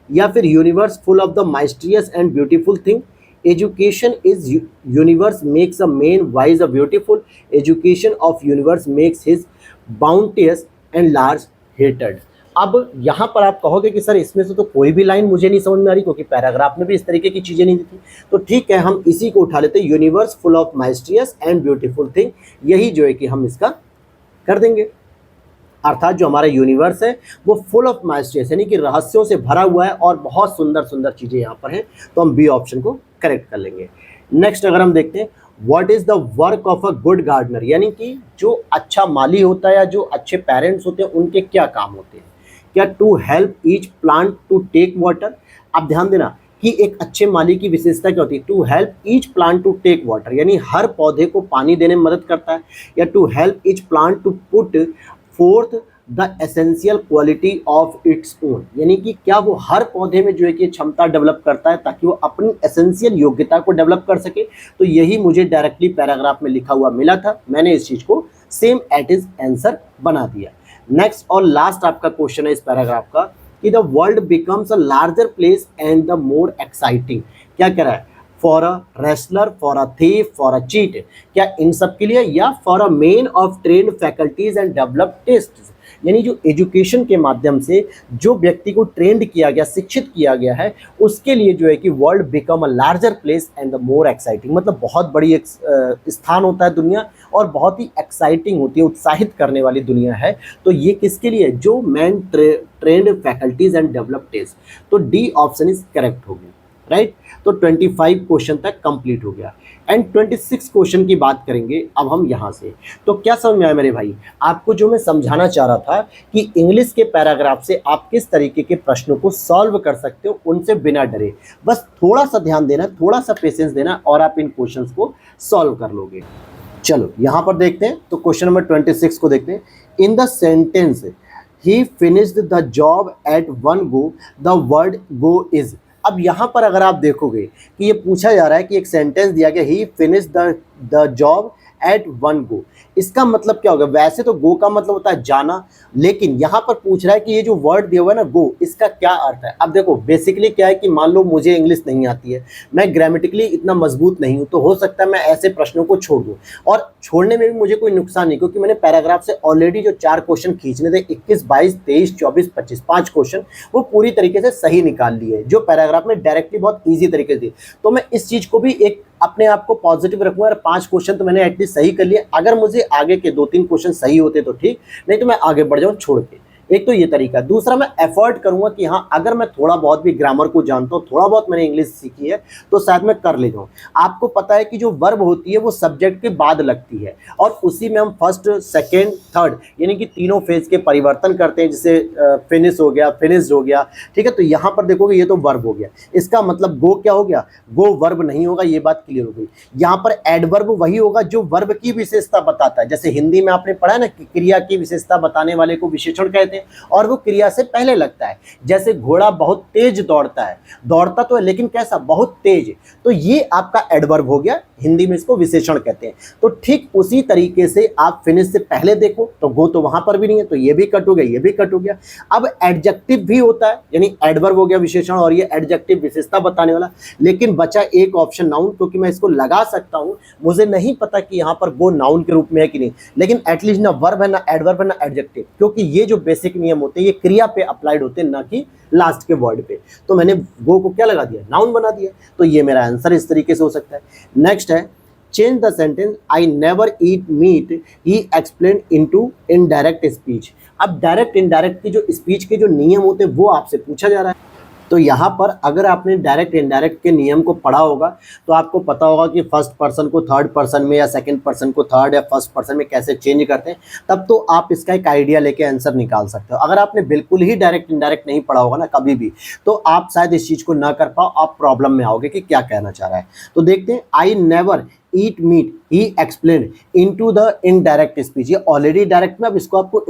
या फिर universe full of the mysterious and beautiful thing. Education is universe makes a man wise a beautiful. Education of universe makes his bounteous and large hated. अब यहाँ पर आप कहोगे कि sir इसमें से तो कोई भी लाइन मुझे नहीं समझ में आ रही, क्योंकि पैराग्राफ में भी इस तरीके की चीज़ें नहीं दी थी। तो ठीक है, हम इसी को उठा लेते हैं, universe full of mysterious and beautiful thing. यही जो है कि हम इसका कर देंगे, अर्थात जो हमारा यूनिवर्स है वो फुल ऑफ माइस्ट्रियस, यानी कि रहस्यों से भरा हुआ है और बहुत सुंदर सुंदर चीज़ें यहाँ पर हैं। तो हम बी ऑप्शन को करेक्ट कर लेंगे। नेक्स्ट अगर हम देखते हैं, what is the work of a good gardener, यानी कि जो अच्छा माली होता है या जो अच्छे पेरेंट्स होते हैं उनके क्या काम होते हैं। क्या to help each plant to take water. आप ध्यान देना कि एक अच्छे माली की विशेषता क्या होती है, to help each plant to take water, यानी हर पौधे को पानी देने में मदद करता है। या to help each plant to put forth the essential quality of its own, यानी कि क्या वो हर पौधे में जो है कि क्षमता डेवलप करता है ताकि वो अपनी एसेंशियल योग्यता को डेवलप कर सके। तो यही मुझे डायरेक्टली पैराग्राफ में लिखा हुआ मिला था, मैंने इस चीज़ को सेम एट इज आंसर बना दिया। नेक्स्ट और लास्ट आपका क्वेश्चन है इस पैराग्राफ का कि the world becomes a larger place and the more exciting. क्या कह रहा है, for a wrestler, for a thief, for a cheat, क्या इन सब के लिए, या for a men of trained faculties and developed taste, यानी जो एजुकेशन के माध्यम से जो व्यक्ति को ट्रेंड किया गया, शिक्षित किया गया है, उसके लिए जो है कि world become a larger place and the more exciting, मतलब बहुत बड़ी एक स्थान होता है दुनिया और बहुत ही एक्साइटिंग होती है, उत्साहित करने वाली दुनिया है। तो ये किसके लिए, जो man trained faculties and develop taste. तो डी ऑप्शन इज करेक्ट होगी, राइट। तो 25 क्वेश्चन तक कंप्लीट हो गया एंड 26 क्वेश्चन की बात करेंगे अब हम यहाँ से। तो क्या समझ में आया मेरे भाई, आपको जो मैं समझाना चाह रहा था कि इंग्लिश के पैराग्राफ से आप किस तरीके के प्रश्नों को सॉल्व कर सकते हो उनसे बिना डरे। बस थोड़ा सा ध्यान देना, थोड़ा सा पेशेंस देना और आप इन क्वेश्चंस को सॉल्व कर लोगे। चलो यहाँ पर देखते हैं, तो क्वेश्चन नंबर 26 को देखते हैं। In the sentence he finished the job at one go, the word go is. अब यहाँ पर अगर आप देखोगे कि ये पूछा जा रहा है कि एक सेंटेंस दिया गया, he finish the job at one go, इसका मतलब क्या होगा। वैसे तो गो का मतलब होता है जाना, लेकिन यहाँ पर पूछ रहा है कि ये जो वर्ड दिया हुआ है ना गो, इसका क्या अर्थ है। अब देखो बेसिकली क्या है कि मान लो मुझे इंग्लिश नहीं आती है, मैं ग्रामेटिकली इतना मजबूत नहीं हूँ, तो हो सकता है मैं ऐसे प्रश्नों को छोड़ दूँ, और छोड़ने में भी मुझे कोई नुकसान नहीं, क्योंकि मैंने पैराग्राफ से ऑलरेडी जो 4 क्वेश्चन खींचने थे 21, 22, 23, 24, 25, 5 क्वेश्चन वो पूरी तरीके से सही निकाल लिए, जो पैराग्राफ में डायरेक्टली बहुत ईजी तरीके से। तो मैं इस चीज़ को भी एक अपने आप को पॉजिटिव रखूंगा, 5 क्वेश्चन तो मैंने एटलीस्ट सही कर लिए। अगर मुझे आगे के 2-3 क्वेश्चन सही होते तो ठीक, नहीं तो मैं आगे बढ़ जाऊं छोड़ के। एक तो ये तरीका, दूसरा मैं एफर्ट करूंगा कि हाँ अगर मैं थोड़ा बहुत भी ग्रामर को जानता हूँ, थोड़ा बहुत मैंने इंग्लिश सीखी है, तो शायद मैं कर ले जाऊँ। आपको पता है कि जो वर्ब होती है वो सब्जेक्ट के बाद लगती है, और उसी में हम फर्स्ट, सेकेंड, थर्ड यानी कि तीनों फेज के परिवर्तन करते हैं, जैसे फिनिश हो गया, फिनिश्ड हो गया, ठीक है। तो यहाँ पर देखोगे ये तो वर्ब हो गया, इसका मतलब गो क्या हो गया, गो वर्ब नहीं होगा, ये बात क्लियर हो गई। यहाँ पर एडवर्ब वही होगा जो वर्ब की विशेषता बताता है, जैसे हिंदी में आपने पढ़ा है ना कि क्रिया की विशेषता बताने वाले को विशेषण कहते हैं, हैं और वो क्रिया से पहले लगता है। जैसे घोड़ा बहुत तेज दौड़ता है, दौड़ता तो है लेकिन कैसा, बहुत तेज। तो ये आपका एडवर्ब हो गया, हिंदी में इसको विशेषण कहते हैं। तो ठीक उसी तरीके से आप फिनिश से पहले देखो तो गो तो वहां पर भी नहीं है, तो ये भी कट हो गया, ये भी कट हो गया। अब एडजेक्टिव भी होता है, यानी एडवर्ब हो गया विशेषण और ये एडजेक्टिव विशेषता बताने वाला, लेकिन बचा एक ऑप्शन नाउन, क्योंकि मैं इसको लगा सकता हूं, मुझे नहीं पता कि यहां पर गो नाउन के रूप में है कि नहीं, लेकिन एटलीस्ट ना वर्ब है ना एडवर्ब है ना एडजेक्टिव, क्योंकि ये जो बेसिक नियम होते हैं ये क्रिया पे अप्लाइड होते हैं, ना कि लास्ट के वर्ड पे। तो मैंने गो को क्या लगा दिया, नाउन बना दिया। तो ये मेरा आंसर इस तरीके से हो सकता है। नेक्स्ट है change the sentence I never eat meat he explain into indirect speech. अब डायरेक्ट इनडायरेक्ट की जो स्पीच के जो नियम होते हैं वो आपसे पूछा जा रहा है। तो यहाँ पर अगर आपने डायरेक्ट इनडायरेक्ट के नियम को पढ़ा होगा तो आपको पता होगा कि फर्स्ट पर्सन को थर्ड पर्सन में या सेकंड पर्सन को थर्ड या फर्स्ट पर्सन में कैसे चेंज करते हैं, तब तो आप इसका एक आइडिया लेके आंसर निकाल सकते हो। अगर आपने बिल्कुल ही डायरेक्ट इनडायरेक्ट नहीं पढ़ा होगा ना कभी भी, तो आप शायद इस चीज़ को ना कर पाओ, आप प्रॉब्लम में आओगे कि क्या कहना चाह रहा है। तो देखते हैं, I never eat meat he explain into the indirect speech. ये ऑलरेडी डायरेक्ट में, अब इसको आपको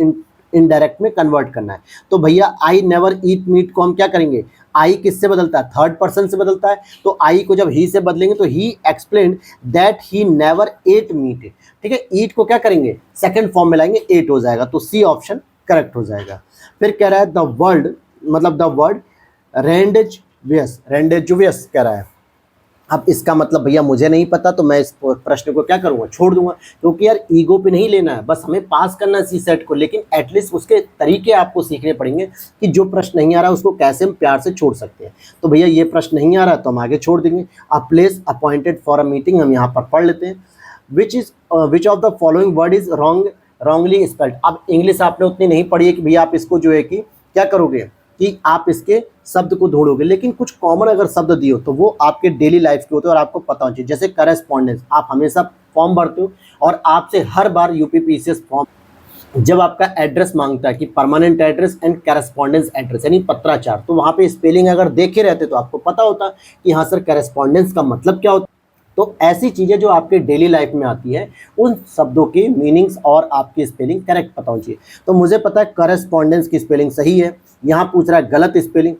इनडायरेक्ट में कन्वर्ट करना है। तो भैया आई नेवर ईट मीट को हम क्या करेंगे, आई किससे बदलता है, थर्ड पर्सन से बदलता है, तो आई को जब ही से बदलेंगे तो he explain that he never ate meat. ठीक है, ईट को क्या करेंगे, सेकंड फॉर्म में लाएंगे, एट हो जाएगा, तो सी ऑप्शन करेक्ट हो जाएगा। फिर कह रहा है द वर्ड, मतलब द वर्ड रेंडेजवियस, रेंडेजवियस कह रहा है। अब इसका मतलब भैया मुझे नहीं पता, तो मैं इस प्रश्न को क्या करूँगा, छोड़ दूंगा, क्योंकि यार ईगो पे नहीं लेना है, बस हमें पास करना है सी सेट को, लेकिन एटलीस्ट उसके तरीके आपको सीखने पड़ेंगे कि जो प्रश्न नहीं आ रहा है उसको कैसे हम प्यार से छोड़ सकते हैं। तो भैया ये प्रश्न नहीं आ रहा तो हम आगे छोड़ देंगे। A place appointed for a meeting हम यहाँ पर पढ़ लेते हैं। Which of the following word is wrongly spelled. अब इंग्लिश आपने उतनी नहीं पढ़ी है कि भैया आप इसको जो है कि क्या करोगे कि आप इसके शब्द को ढूंढोगे, लेकिन कुछ कॉमन अगर शब्द दिए हो तो वो आपके डेली लाइफ के होते हैं और आपको पता होना चाहिए। जैसे करेस्पॉन्डेंस, आप हमेशा फॉर्म भरते हो और आपसे हर बार यूपीपीसीएस फॉर्म जब आपका एड्रेस मांगता है कि permanent address and correspondence address यानी पत्राचार, तो वहाँ पे स्पेलिंग अगर देखे रहते तो आपको पता होता कि हाँ सर करेस्पॉन्डेंस का मतलब क्या होता है। तो ऐसी चीज़ें जो आपके डेली लाइफ में आती है उन शब्दों की मीनिंग्स और आपकी स्पेलिंग करेक्ट पता होनी चाहिए। तो मुझे पता है करेस्पॉन्डेंस की स्पेलिंग सही है, यहाँ पूछ रहा है गलत स्पेलिंग।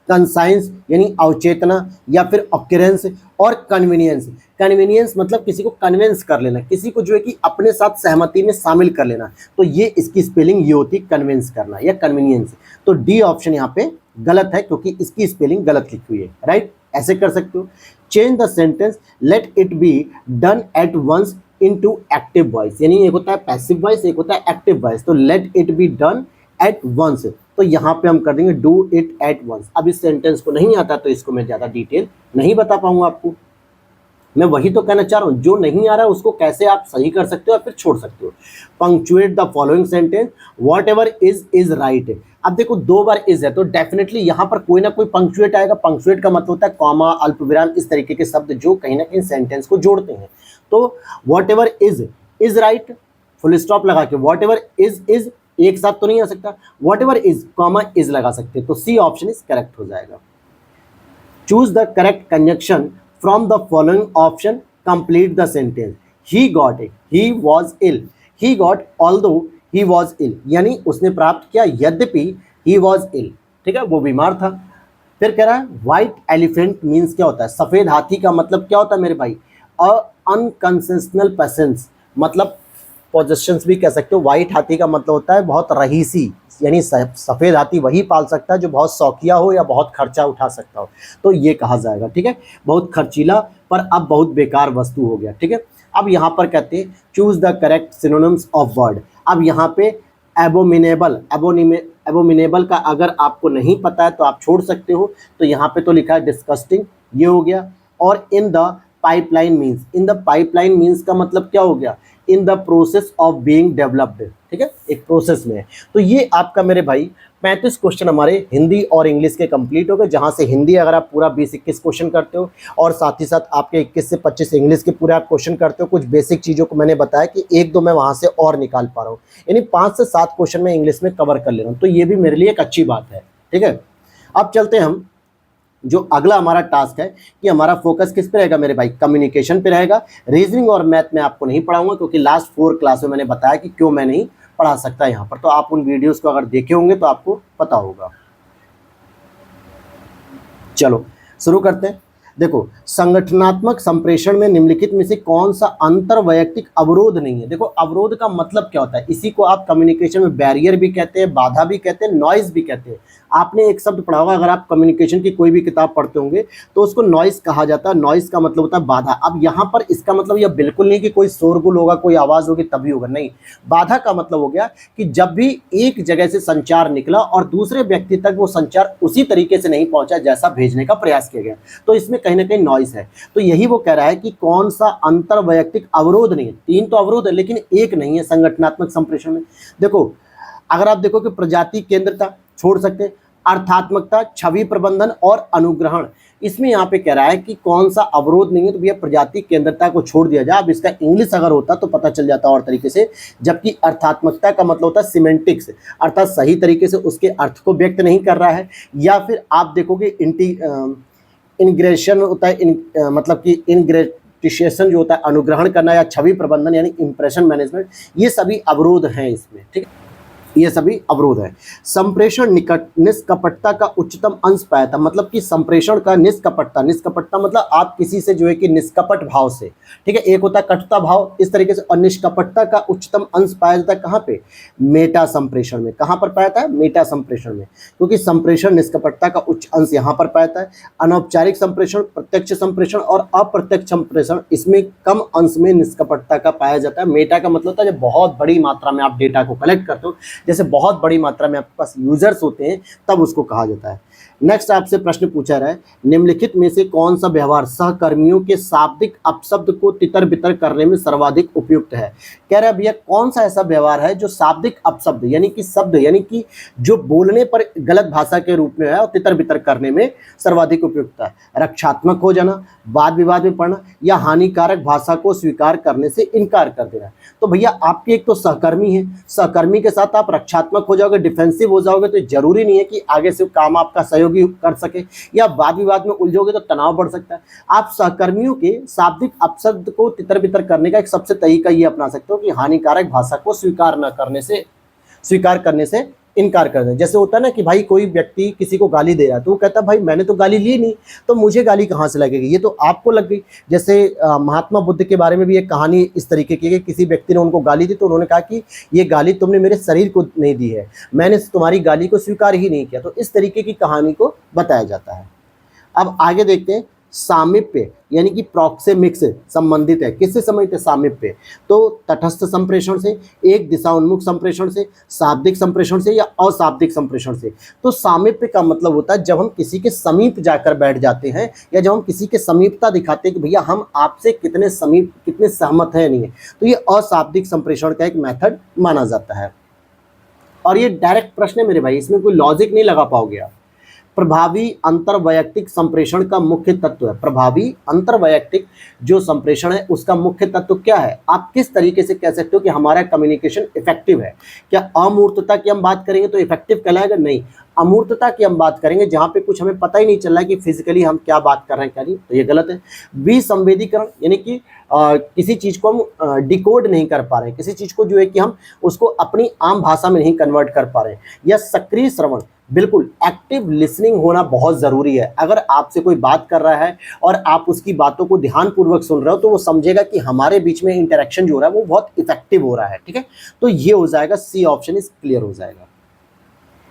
कंसाइंस यानी अवचेतना या फिर ऑक्यूरेंस, और कन्वीनियंस, कन्वीनियंस मतलब किसी को कन्विंस कर लेना, किसी को जो है कि अपने साथ सहमति में शामिल कर लेना, तो ये इसकी स्पेलिंग ये होती है कन्विंस करना या कन्वीनियंस। तो डी ऑप्शन यहाँ पे गलत है क्योंकि इसकी स्पेलिंग गलत लिखी हुई है, राइट। ऐसे कर सकते हो। Change the sentence let it be done at once into active voice, यानी एक होता है पैसिव वॉइस, एक होता है एक्टिव वॉइस। तो let it be done at once, तो यहाँ पे हम कर देंगे डू इट एट वंस। अब इस सेंटेंस को नहीं आता तो इसको मैं ज़्यादा डिटेल नहीं बता पाऊंगा आपको। मैं वही तो कहना चाह रहा हूँ, जो नहीं आ रहा है उसको कैसे आप सही कर सकते हो या फिर छोड़ सकते हो। Punctuate the following sentence what ever is right. अब देखो दो बार इज है तो डेफिनेटली यहाँ पर कोई ना कोई पंक्चुएट आएगा। पंक्चुएट का मतलब होता है कॉमा, अल्पविराम, इस तरीके के शब्द जो कहीं ना कहीं सेंटेंस को जोड़ते हैं। तो what ever is right, full stop लगा के वॉट एवर इज एक साथ तो नहीं आ सकता, what ever is comma is लगा सकते हैं, तो सी ऑप्शन इज करेक्ट हो जाएगा। Choose the correct conjunction from the following option, complete the sentence. He got it, he was ill, he got although he was ill, यानी उसने प्राप्त किया यद्यपि ही वॉज इल, ठीक है, वो बीमार था। फिर कह रहा है व्हाइट एलिफेंट मीन्स क्या होता है, सफेद हाथी का मतलब क्या होता है मेरे भाई, अनकंसेशनल पेशेंस, मतलब पोजेशंस भी कह सकते हो। व्हाइट हाथी का मतलब होता है बहुत रहीसी, यानी सफ़ेद हाथी वही पाल सकता है जो बहुत शौकिया हो या बहुत खर्चा उठा सकता हो, तो ये कहा जाएगा, ठीक है। बहुत खर्चीला पर अब बहुत बेकार वस्तु हो गया, ठीक है। अब यहाँ पर कहते हैं choose the correct synonyms of word. अब यहाँ पे एबोमिनेबल, एबोमिनेबल का अगर आपको नहीं पता है तो आप छोड़ सकते हो। तो यहाँ पे तो लिखा है डिस्गस्टिंग, ये हो गया। और in the pipeline means, in the pipeline means का मतलब क्या हो गया, in the process of being developed, ठीक है, एक प्रोसेस में है। तो ये आपका मेरे भाई 35 क्वेश्चन हमारे हिंदी और इंग्लिश के कंप्लीट हो गए, जहाँ से हिंदी अगर आप पूरा 20-21 क्वेश्चन करते हो और साथ ही साथ आपके 21 से 25 इंग्लिश के पूरे आप क्वेश्चन करते हो। कुछ बेसिक चीज़ों को मैंने बताया कि एक दो मैं वहाँ से और निकाल पा रहा हूँ, यानी 5 से 7 क्वेश्चन मैं इंग्लिश में कवर कर ले रहा हूँ, तो ये भी मेरे लिए एक अच्छी बात है, ठीक है। अब चलते हैं हम, जो अगला हमारा टास्क है कि हमारा फोकस किस पे रहेगा मेरे भाई, कम्युनिकेशन पे रहेगा। रीजनिंग और मैथ में आपको नहीं पढ़ाऊंगा क्योंकि लास्ट 4 क्लास में मैंने बताया कि क्यों मैं नहीं पढ़ा सकता है यहाँ पर। तो आप उन वीडियोस को अगर देखे होंगे तो आपको पता होगा। चलो शुरू करते हैं। देखो, संगठनात्मक संप्रेषण में निम्नलिखित में से कौन सा अंतर वैयक्तिक अवरोध नहीं है। देखो, अवरोध का मतलब क्या होता है, इसी को आप कम्युनिकेशन में बैरियर भी कहते हैं, बाधा भी कहते हैं, नॉइज भी कहते हैं। आपने एक शब्द पढ़ा होगा, अगर आप कम्युनिकेशन की कोई भी किताब पढ़ते होंगे तो उसको नॉइज कहा जाता है। नॉइज का मतलब होता है बाधा। अब यहाँ पर इसका मतलब यह बिल्कुल नहीं कि कोई शोरगुल होगा, कोई आवाज होगी तभी होगा, नहीं। बाधा का मतलब हो गया कि जब भी एक जगह से संचार निकला और दूसरे व्यक्ति तक वो संचार उसी तरीके से नहीं पहुंचा जैसा भेजने का प्रयास किया गया, तो इसमें कहीं ना कहीं नॉइज है। तो यही वो कह रहा है कि कौन सा अंतर वैयक्तिक अवरोध नहीं है। 3 तो अवरोध है लेकिन एक नहीं है संगठनात्मक संप्रेषण में। देखो, अगर आप देखो कि प्रजाति केंद्रता छोड़ सकते हैं, अर्थात्मकता, छवि प्रबंधन और अनुग्रहण, इसमें यहाँ पे कह रहा है कि कौन सा अवरोध नहीं है, तो भैया प्रजाति केंद्रता को छोड़ दिया जाए। अब इसका इंग्लिश अगर होता तो पता चल जाता और तरीके से, जबकि अर्थात्मकता का मतलब होता है सिमेंटिक्स, अर्थात सही तरीके से उसके अर्थ को व्यक्त नहीं कर रहा है। या फिर आप देखोगे इंग्रेशन होता है, मतलब कि इंग्रेटिशिएशन जो होता है, अनुग्रहण करना, या छवि प्रबंधन यानी इंप्रेशन मैनेजमेंट, ये सभी अवरोध हैं इसमें, ठीक है, ये सभी अवरोध है। संप्रेषण निष्कपटता का उच्चतम अंश पाया था, मतलब कि संप्रेषण का निष्कपटता, निष्कपटता मतलब आप किसी से जो है कि निष्कपट भाव से, ठीक है, एक होता है कटुता भाव इस तरीके से, और निष्कपटता का उच्चतम अंश पाया जाता है कहाँ पे, मेटा संप्रेषण में। कहाँ पर पाया था, मेटा संप्रेषण में, क्योंकि संप्रेषण निष्कपटता का उच्च अंश यहाँ पर पाया था। अनौपचारिक संप्रेषण, प्रत्यक्ष संप्रेषण और अप्रत्यक्ष संप्रेषण, इसमें कम अंश में निष्कपटता का पाया जाता है। मेटा का मतलब होता है जब बहुत बड़ी मात्रा में आप डेटा को कलेक्ट करते हो, जैसे बहुत बड़ी मात्रा में आपके पास यूजर्स होते हैं, तब उसको कहा जाता है। नेक्स्ट आपसे प्रश्न पूछा रहा है, निम्नलिखित में से कौन सा व्यवहार सहकर्मियों के शाब्दिक अपशब्द को तितर बितर करने में सर्वाधिक उपयुक्त है। कह रहा है भैया कौन सा ऐसा व्यवहार है जो शाब्दिक अपशब्द यानी कि शब्द यानी कि जो बोलने पर गलत भाषा के रूप में है और तितर बितर करने में सर्वाधिक उपयुक्त है। रक्षात्मक हो जाना, वाद विवाद में पड़ना, या हानिकारक भाषा को स्वीकार करने से इनकार कर देना। तो भैया आपके एक तो सहकर्मी है, सहकर्मी के साथ आप रक्षात्मक हो जाओगे, डिफेंसिव हो जाओगे, तो जरूरी नहीं है कि आगे से काम आपका सहयोगी कर सके, या वाद विवाद में उलझोगे तो तनाव बढ़ सकता है। आप सहकर्मियों के शाब्दिक अपशब्द को तितर बितर करने का एक सबसे तरीका ये अपना सकते हो कि हानिकारक भाषा को स्वीकार करने से इनकार कर दें। जैसे होता है ना कि भाई कोई व्यक्ति किसी को गाली दे रहा है तो वो कहता है भाई मैंने तो गाली ली नहीं, तो मुझे गाली कहाँ से लगेगी, ये तो आपको लग गई। जैसे महात्मा बुद्ध के बारे में भी एक कहानी इस तरीके की है कि किसी व्यक्ति ने उनको गाली दी तो उन्होंने कहा कि ये गाली तुमने मेरे शरीर को नहीं दी है, मैंने तुम्हारी गाली को स्वीकार ही नहीं किया। तो इस तरीके की कहानी को बताया जाता है। अब आगे देखते हैं, सामीप्य यानी कि प्रॉक्सिमिक्स संबंधित है, किससे संबंधित है, सामीप्य। तो तटस्थ संप्रेषण से, एक दिशा उन्मुख संप्रेषण से, शाब्दिक संप्रेषण से, या अशाब्दिक संप्रेषण से। तो सामीप्य का मतलब होता है जब हम किसी के समीप जाकर बैठ जाते हैं, या जब हम किसी के समीपता दिखाते हैं कि भैया हम आपसे कितने सहमत हैं नहीं है, तो ये अशाब्दिक संप्रेषण का एक मेथड माना जाता है। और ये डायरेक्ट प्रश्न है मेरे भाई, इसमें कोई लॉजिक नहीं लगा पाओगे आप। प्रभावी अंतरवैयक्तिक संप्रेषण का मुख्य तत्व है, प्रभावी अंतरवैयक्तिक जो संप्रेषण है उसका मुख्य तत्व क्या है। आप किस तरीके से कह सकते हो कि हमारा कम्युनिकेशन इफेक्टिव है। क्या अमूर्तता की हम बात करेंगे तो इफेक्टिव कहलाएगा, नहीं। अमूर्तता की हम बात करेंगे जहां पे कुछ हमें पता ही नहीं चल रहा है कि फिजिकली हम क्या बात कर रहे हैं क्या नहीं, तो ये गलत है। विसंवेदीकरण यानी कि किसी चीज को हम डिकोड नहीं कर पा रहे हैं, किसी चीज को जो है कि हम उसको अपनी आम भाषा में नहीं कन्वर्ट कर पा रहे हैं। या सक्रिय श्रवण, बिल्कुल एक्टिव लिसनिंग होना बहुत ज़रूरी है। अगर आपसे कोई बात कर रहा है और आप उसकी बातों को ध्यानपूर्वक सुन रहे हो तो वो समझेगा कि हमारे बीच में इंटरेक्शन जो हो रहा है वो बहुत इफेक्टिव हो रहा है, ठीक है। तो ये हो जाएगा, सी ऑप्शन इज क्लियर हो जाएगा।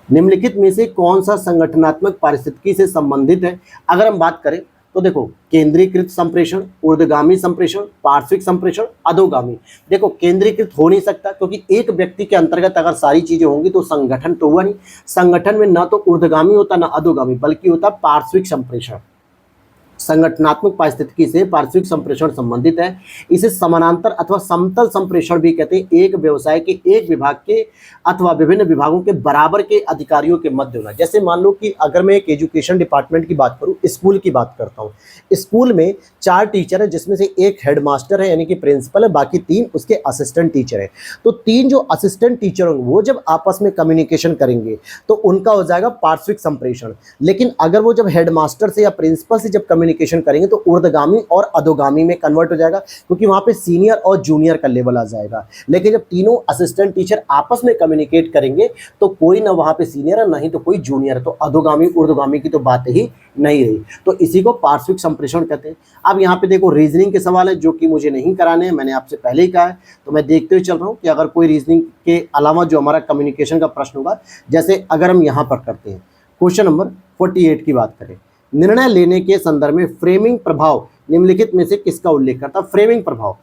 निम्नलिखित में से कौन सा संगठनात्मक पारिस्थितिकी से संबंधित है। अगर हम बात करें तो देखो, केंद्रीकृत संप्रेषण, ऊर्ध्वगामी संप्रेषण, पार्श्विक संप्रेषण, अधोगामी। देखो केंद्रीकृत हो नहीं सकता क्योंकि एक व्यक्ति के अंतर्गत अगर सारी चीजें होंगी तो संगठन तो हुआ नहीं। संगठन में ना तो ऊर्ध्वगामी होता ना अधोगामी, बल्कि होता पार्श्विक संप्रेषण। संगठनात्मक पारिस्थितिकी से पार्श्विक संप्रेषण संबंधित है। इसे समानांतर अथवा समतल संप्रेषण भी कहते हैं। एक व्यवसाय के एक विभाग के अथवा विभिन्न विभागों के बराबर के अधिकारियों के मध्य होना। जैसे मान लो कि अगर मैं एक एजुकेशन डिपार्टमेंट की बात करूं, स्कूल की बात करता हूं, स्कूल में 4 टीचर है जिसमें से एक हेडमास्टर है यानी कि प्रिंसिपल है, बाकी 3 उसके असिस्टेंट टीचर है। तो 3 जो असिस्टेंट टीचर होंगे वो जब आपस में कम्युनिकेशन करेंगे तो उनका हो जाएगा पार्श्विक संप्रेषण। लेकिन अगर वो जब हेडमास्टर से या प्रिंसिपल से जब कम्युनिकेशन कम्युनिकेशन करेंगे तो ऊर्ध्वगामी और अधोगामी में कन्वर्ट हो जाएगा, क्योंकि वहाँ पे सीनियर और जूनियर का लेवल आ जाएगा। लेकिन जब तीनों असिस्टेंट टीचर आपस में कम्युनिकेट करेंगे तो कोई ना वहाँ पे सीनियर है, ना ही तो कोई जूनियर, तो अधोगामी ऊर्ध्वगामी की तो बात ही नहीं रही। तो इसी को पार्श्विक संप्रेषण कहते हैं। अब यहाँ पे देखो रीजनिंग के सवाल है जो कि मुझे नहीं कराने हैं, मैंने आपसे पहले ही कहा है, तो मैं देखते हुए चल रहा हूँ कि अगर कोई रीजनिंग के अलावा जो हमारा कम्युनिकेशन का प्रश्न होगा, जैसे अगर हम यहाँ पर करते हैं क्वेश्चन नंबर 48 की बात करें, निर्णय लेने के संदर्भ में फ्रेमिंग प्रभाव निम्नलिखित में से किसका उल्लेख करता है? फ्रेमिंग प्रभाव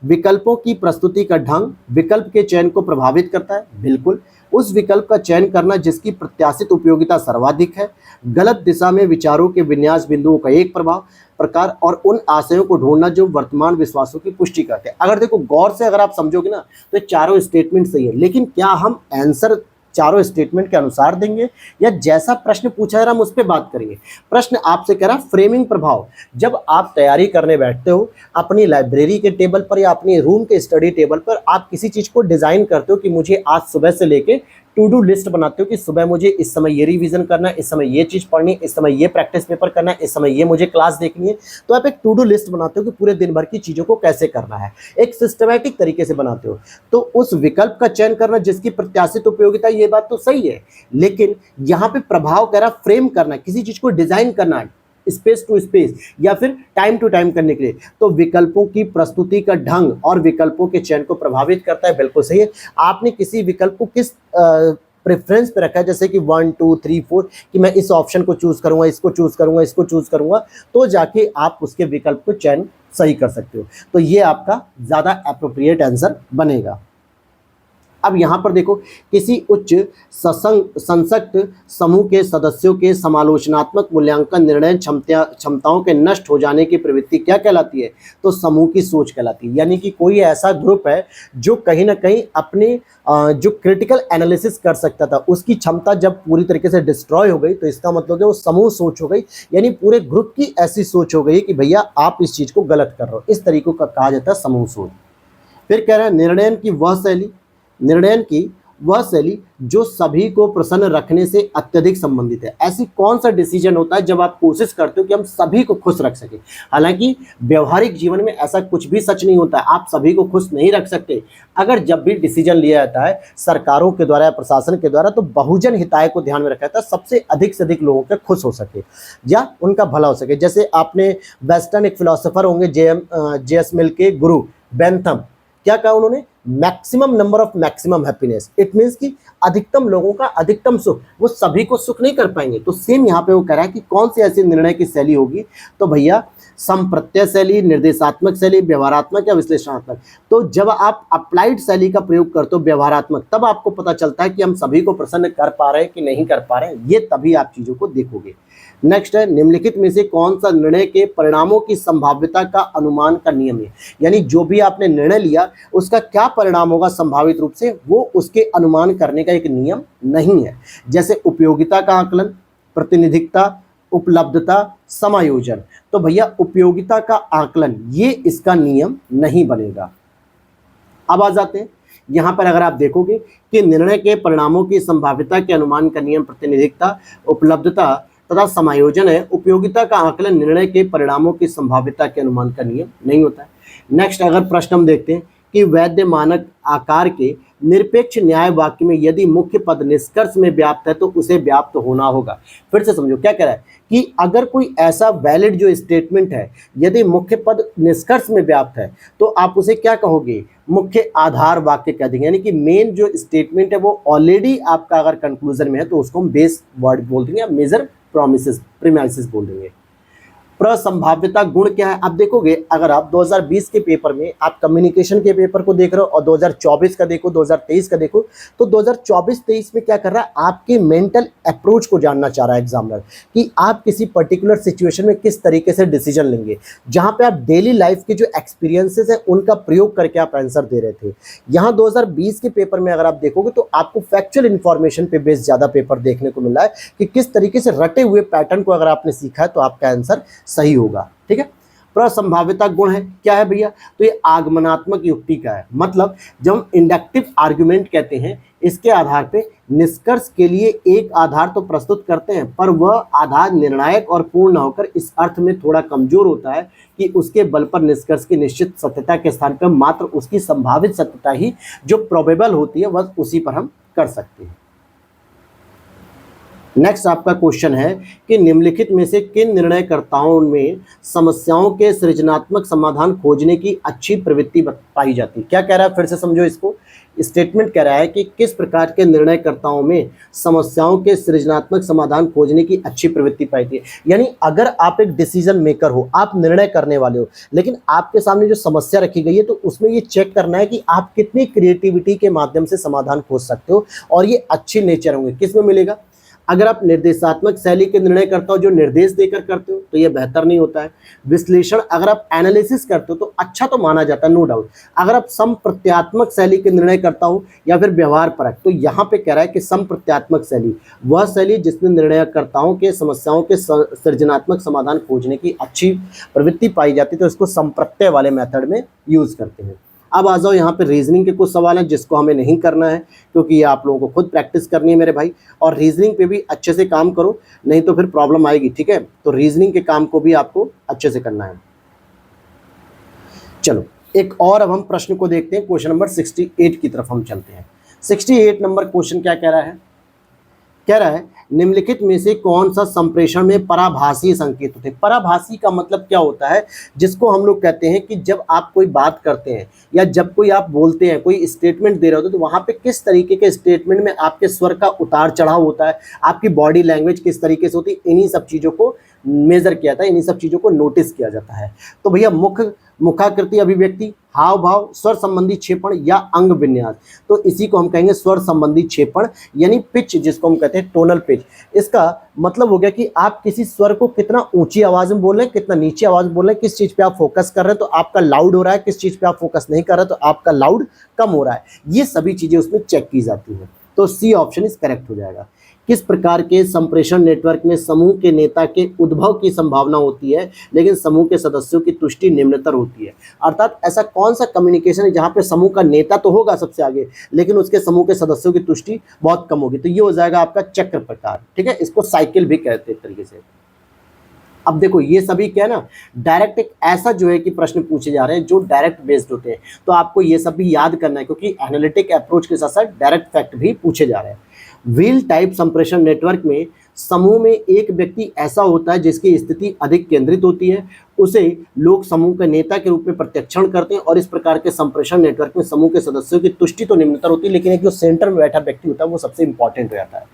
विकल्पों की प्रस्तुति का ढंग विकल्प के चयन को प्रभावित करता है। बिल्कुल, उस विकल्प का चयन करना जिसकी प्रत्याशित उपयोगिता सर्वाधिक है। गलत दिशा में विचारों के विन्यास बिंदुओं का एक प्रकार और उन आशयों को ढूंढना जो वर्तमान विश्वासों की पुष्टि करते हैं। अगर देखो गौर से अगर आप समझोगे ना तो चारों स्टेटमेंट सही है, लेकिन क्या हम आंसर चारों स्टेटमेंट के अनुसार देंगे या जैसा प्रश्न पूछा है हम उस पर बात करेंगे? प्रश्न आपसे कह रहा फ्रेमिंग प्रभाव। जब आप तैयारी करने बैठते हो अपनी लाइब्रेरी के टेबल पर या अपने रूम के स्टडी टेबल पर, आप किसी चीज़ को डिज़ाइन करते हो कि मुझे आज सुबह से लेके टू डू लिस्ट बनाते हो कि सुबह मुझे इस समय ये रिवीजन करना है, इस समय ये चीज़ पढ़नी है, इस समय ये प्रैक्टिस पेपर करना है, इस समय ये मुझे क्लास देखनी है। तो आप एक टू डू लिस्ट बनाते हो कि पूरे दिन भर की चीज़ों को कैसे करना है, एक सिस्टमैटिक तरीके से बनाते हो। तो उस विकल्प का चयन करना जिसकी प्रत्याशित उपयोगिता, ये बात तो सही है, लेकिन यहाँ पे प्रभाव कह रहा फ्रेम करना, किसी चीज़ को डिज़ाइन करना है स्पेस टू स्पेस या फिर टाइम टू टाइम करने के लिए, तो विकल्पों की प्रस्तुति का ढंग और विकल्पों के चयन को प्रभावित करता है। बिल्कुल सही है। आपने किसी विकल्प को किस प्रेफरेंस पे रखा है, जैसे कि 1 2 3 4 कि मैं इस ऑप्शन को चूज करूंगा, इसको चूज करूंगा, इसको चूज करूंगा, तो जाके आप उसके विकल्प को चयन सही कर सकते हो। तो ये आपका ज़्यादा एप्रोप्रिएट आंसर बनेगा। अब यहाँ पर देखो, किसी उच्च संसक्त समूह के सदस्यों के समालोचनात्मक मूल्यांकन निर्णय क्षमताओं के नष्ट हो जाने की प्रवृत्ति क्या कहलाती है? तो समूह की सोच कहलाती है। यानी कि कोई ऐसा ग्रुप है जो कहीं ना कहीं अपने जो क्रिटिकल एनालिसिस कर सकता था उसकी क्षमता जब पूरी तरीके से डिस्ट्रॉय हो गई, तो इसका मतलब है वो समूह सोच हो गई, यानी पूरे ग्रुप की ऐसी सोच हो गई कि भैया आप इस चीज़ को गलत कर रहे हो। इस तरीकों का कहा जाता है समूह सोच। फिर कह रहा है निर्णय की वह शैली जो सभी को प्रसन्न रखने से अत्यधिक संबंधित है। ऐसी कौन सा डिसीजन होता है जब आप कोशिश करते हो कि हम सभी को खुश रख सकें? हालांकि व्यवहारिक जीवन में ऐसा कुछ भी सच नहीं होता है, आप सभी को खुश नहीं रख सकते। अगर जब भी डिसीजन लिया जाता है सरकारों के द्वारा या प्रशासन के द्वारा, तो बहुजन हिताय को ध्यान में रखा जाता है, सबसे अधिक से अधिक लोगों के खुश हो सके या उनका भला हो सके। जैसे आपने वेस्टर्न एक फिलोसोफर होंगे जे.एस. मिल के गुरु बेंथम, क्या कहा उन्होंने? Maximum number of maximum happiness. It means कि अधिकतम लोगों का अधिकतम सुख, वो सभी को सुख नहीं कर पाएंगे। तो सेम यहाँ पे वो कह रहा है कि कौन सी ऐसी निर्णय की शैली होगी, तो भैया संप्रत्यय शैली, निर्देशात्मक शैली, व्यवहारात्मक या विश्लेषणात्मक। तो जब आप अप्लाइड शैली का प्रयोग करते हो व्यवहारात्मक, तब आपको पता चलता है कि हम सभी को प्रसन्न कर पा रहे हैं कि नहीं कर पा रहे हैं, ये तभी आप चीज़ों को देखोगे। नेक्स्ट है, निम्नलिखित में से कौन सा निर्णय के परिणामों की संभाव्यता का अनुमान का नियम है? यानी जो भी आपने निर्णय लिया उसका क्या परिणाम होगा संभावित रूप से, वो उसके अनुमान करने का एक नियम नहीं है। जैसे उपयोगिता का आकलन, प्रतिनिधिकता, उपलब्धता, समायोजन। तो भैया उपयोगिता का आकलन ये इसका नियम नहीं बनेगा। अब आ जाते हैं यहाँ पर, अगर आप देखोगे कि निर्णय के परिणामों की संभाव्यता के अनुमान का नियम प्रतिनिधिकता, उपलब्धता तथा समायोजन है। उपयोगिता का आकलन निर्णय के परिणामों की संभाव्यता के अनुमान का नियम नहीं होता है। नेक्स्ट अगर प्रश्न हम देखते हैं कि वैध मानक आकार के निरपेक्ष न्याय वाक्य में यदि मुख्य पद निष्कर्ष में व्याप्त है तो उसे व्याप्त होना होगा। फिर से समझो क्या कह रहा है कि अगर कोई ऐसा वैलिड जो स्टेटमेंट है, यदि मुख्य पद निष्कर्ष में व्याप्त है तो आप उसे क्या कहोगे? मुख्य आधार वाक्य कह देंगे। यानी कि मेन जो स्टेटमेंट है वो ऑलरेडी आपका अगर कंक्लूजन में है तो उसको हम बेस वर्ड बोल देंगे, मेजर प्रीमाइसेस बोल देंगे। प्रसंभाव्यता गुण क्या है? आप देखोगे अगर आप 2020 के पेपर में आप कम्युनिकेशन के पेपर को देख रहे हो और 2024 का देखो, 2023 का देखो, तो 2024-23 में क्या कर रहा है? आपके मेंटल अप्रोच को जानना चाह रहा है एग्जामिनर कि आप किसी पर्टिकुलर सिचुएशन में किस तरीके से डिसीजन लेंगे, जहां पे आप डेली लाइफ के जो एक्सपीरियंसेस हैं उनका प्रयोग करके आप आंसर दे रहे थे। यहाँ 2020 के पेपर में अगर आप देखोगे तो आपको फैक्चुअल इंफॉर्मेशन पे बेस्ड ज़्यादा पेपर देखने को मिला है कि किस तरीके से रटे हुए पैटर्न को अगर आपने सीखा है तो आपका आंसर सही होगा। ठीक है, प्रसंभाव्यता गुण है, क्या है भैया? तो ये आगमनात्मक युक्ति का है। मतलब जब हम इंडक्टिव आर्गुमेंट कहते हैं, इसके आधार पे निष्कर्ष के लिए एक आधार तो प्रस्तुत करते हैं, पर वह आधार निर्णायक और पूर्ण होकर इस अर्थ में थोड़ा कमजोर होता है कि उसके बल पर निष्कर्ष की निश्चित सत्यता के स्थान पर मात्र उसकी संभावित सत्यता ही जो प्रोबेबल होती है, बस उसी पर हम कर सकते हैं। नेक्स्ट आपका क्वेश्चन है कि निम्नलिखित में से किन निर्णयकर्ताओं में समस्याओं के सृजनात्मक समाधान खोजने की अच्छी प्रवृत्ति पाई जाती है? क्या कह रहा है, फिर से समझो इसको। स्टेटमेंट कह रहा है कि किस प्रकार के निर्णयकर्ताओं में समस्याओं के सृजनात्मक समाधान खोजने की अच्छी प्रवृत्ति पाई जाती है। यानी अगर आप एक डिसीजन मेकर हो, आप निर्णय करने वाले हो, लेकिन आपके सामने जो समस्या रखी गई है, तो उसमें ये चेक करना है कि आप कितनी क्रिएटिविटी के माध्यम से समाधान खोज सकते हो, और ये अच्छे नेचर होंगे। किस में मिलेगा? अगर आप निर्देशात्मक शैली के निर्णय करते हो, जो निर्देश देकर करते हो, तो ये बेहतर नहीं होता है। विश्लेषण, अगर आप एनालिसिस करते हो तो अच्छा तो माना जाता है, नो डाउट। अगर आप संप्रत्यात्मक शैली के निर्णय करता हो या फिर व्यवहार परक, तो यहाँ पे कह रहा है कि संप्रत्यात्मक शैली वह शैली जिसमें निर्णयकर्ताओं के समस्याओं के सृजनात्मक समाधान खोजने की अच्छी प्रवृत्ति पाई जाती है, तो इसको संप्रत्यय वाले मेथड में यूज करते हैं। अब आ जाओ यहाँ पे रीजनिंग के कुछ सवाल हैं जिसको हमें नहीं करना है, क्योंकि ये आप लोगों को खुद प्रैक्टिस करनी है मेरे भाई। और रीजनिंग पे भी अच्छे से काम करो, नहीं तो फिर प्रॉब्लम आएगी, ठीक है? तो रीजनिंग के काम को भी आपको अच्छे से करना है। चलो एक और अब हम प्रश्न को देखते हैं। क्वेश्चन नंबर 68 की तरफ हम चलते हैं। 68 नंबर क्वेश्चन क्या कह रहा है? कह रहा है निम्नलिखित में से कौन सा संप्रेषण में पराभाषी संकेत होते हैं? पराभाषी का मतलब क्या होता है? जिसको हम लोग कहते हैं कि जब आप कोई बात करते हैं या जब कोई आप बोलते हैं, कोई स्टेटमेंट दे रहे होते हैं, तो वहाँ पे किस तरीके के स्टेटमेंट में आपके स्वर का उतार चढ़ाव होता है, आपकी बॉडी लैंग्वेज किस तरीके से होती है, इन्हीं सब चीज़ों को मेजर किया जाता है, इन्हीं सब चीज़ों को नोटिस किया जाता है। तो भैया मुखाकृति अभिव्यक्ति, हाव भाव, स्वर संबंधी क्षेपण या अंग विन्यास, तो इसी को हम कहेंगे स्वर संबंधी क्षेपण, यानी पिच, जिसको हम कहते हैं टोनल पिच। इसका मतलब हो गया कि आप किसी स्वर को कितना ऊंची आवाज में बोल रहे हैं, कितना नीची आवाज में बोल रहे हैं, किस चीज पे आप फोकस कर रहे हैं तो आपका लाउड हो रहा है, किस चीज पे आप फोकस नहीं कर रहे तो आपका लाउड कम हो रहा है। ये सभी चीजें उसमें चेक की जाती है। तो सी ऑप्शन इज करेक्ट हो जाएगा। किस प्रकार के संप्रेषण नेटवर्क में समूह के नेता के उद्भव की संभावना होती है, लेकिन समूह के सदस्यों की तुष्टि निम्नतर होती है? अर्थात ऐसा कौन सा कम्युनिकेशन है जहां पे समूह का नेता तो होगा सबसे आगे, लेकिन उसके समूह के सदस्यों की तुष्टि बहुत कम होगी? तो ये हो जाएगा आपका चक्र प्रकार, ठीक है? इसको साइकिल भी कहते हैं एक तरीके से। अब देखो ये सभी क्या है ना, डायरेक्ट एक ऐसा जो है कि प्रश्न पूछे जा रहे हैं जो डायरेक्ट बेस्ड होते हैं, तो आपको ये सब भी याद करना है, क्योंकि एनालिटिक अप्रोच के साथ साथ डायरेक्ट फैक्ट भी पूछे जा रहे हैं। व्हील टाइप संप्रेषण नेटवर्क में समूह में एक व्यक्ति ऐसा होता है जिसकी स्थिति अधिक केंद्रित होती है, उसे लोग समूह के नेता के रूप में प्रत्यक्षण करते हैं, और इस प्रकार के संप्रेषण नेटवर्क में समूह के सदस्यों की तुष्टि तो निम्नतर होती है, लेकिन एक जो सेंटर में बैठा व्यक्ति होता है वो सबसे इंपॉर्टेंट हो जाता है।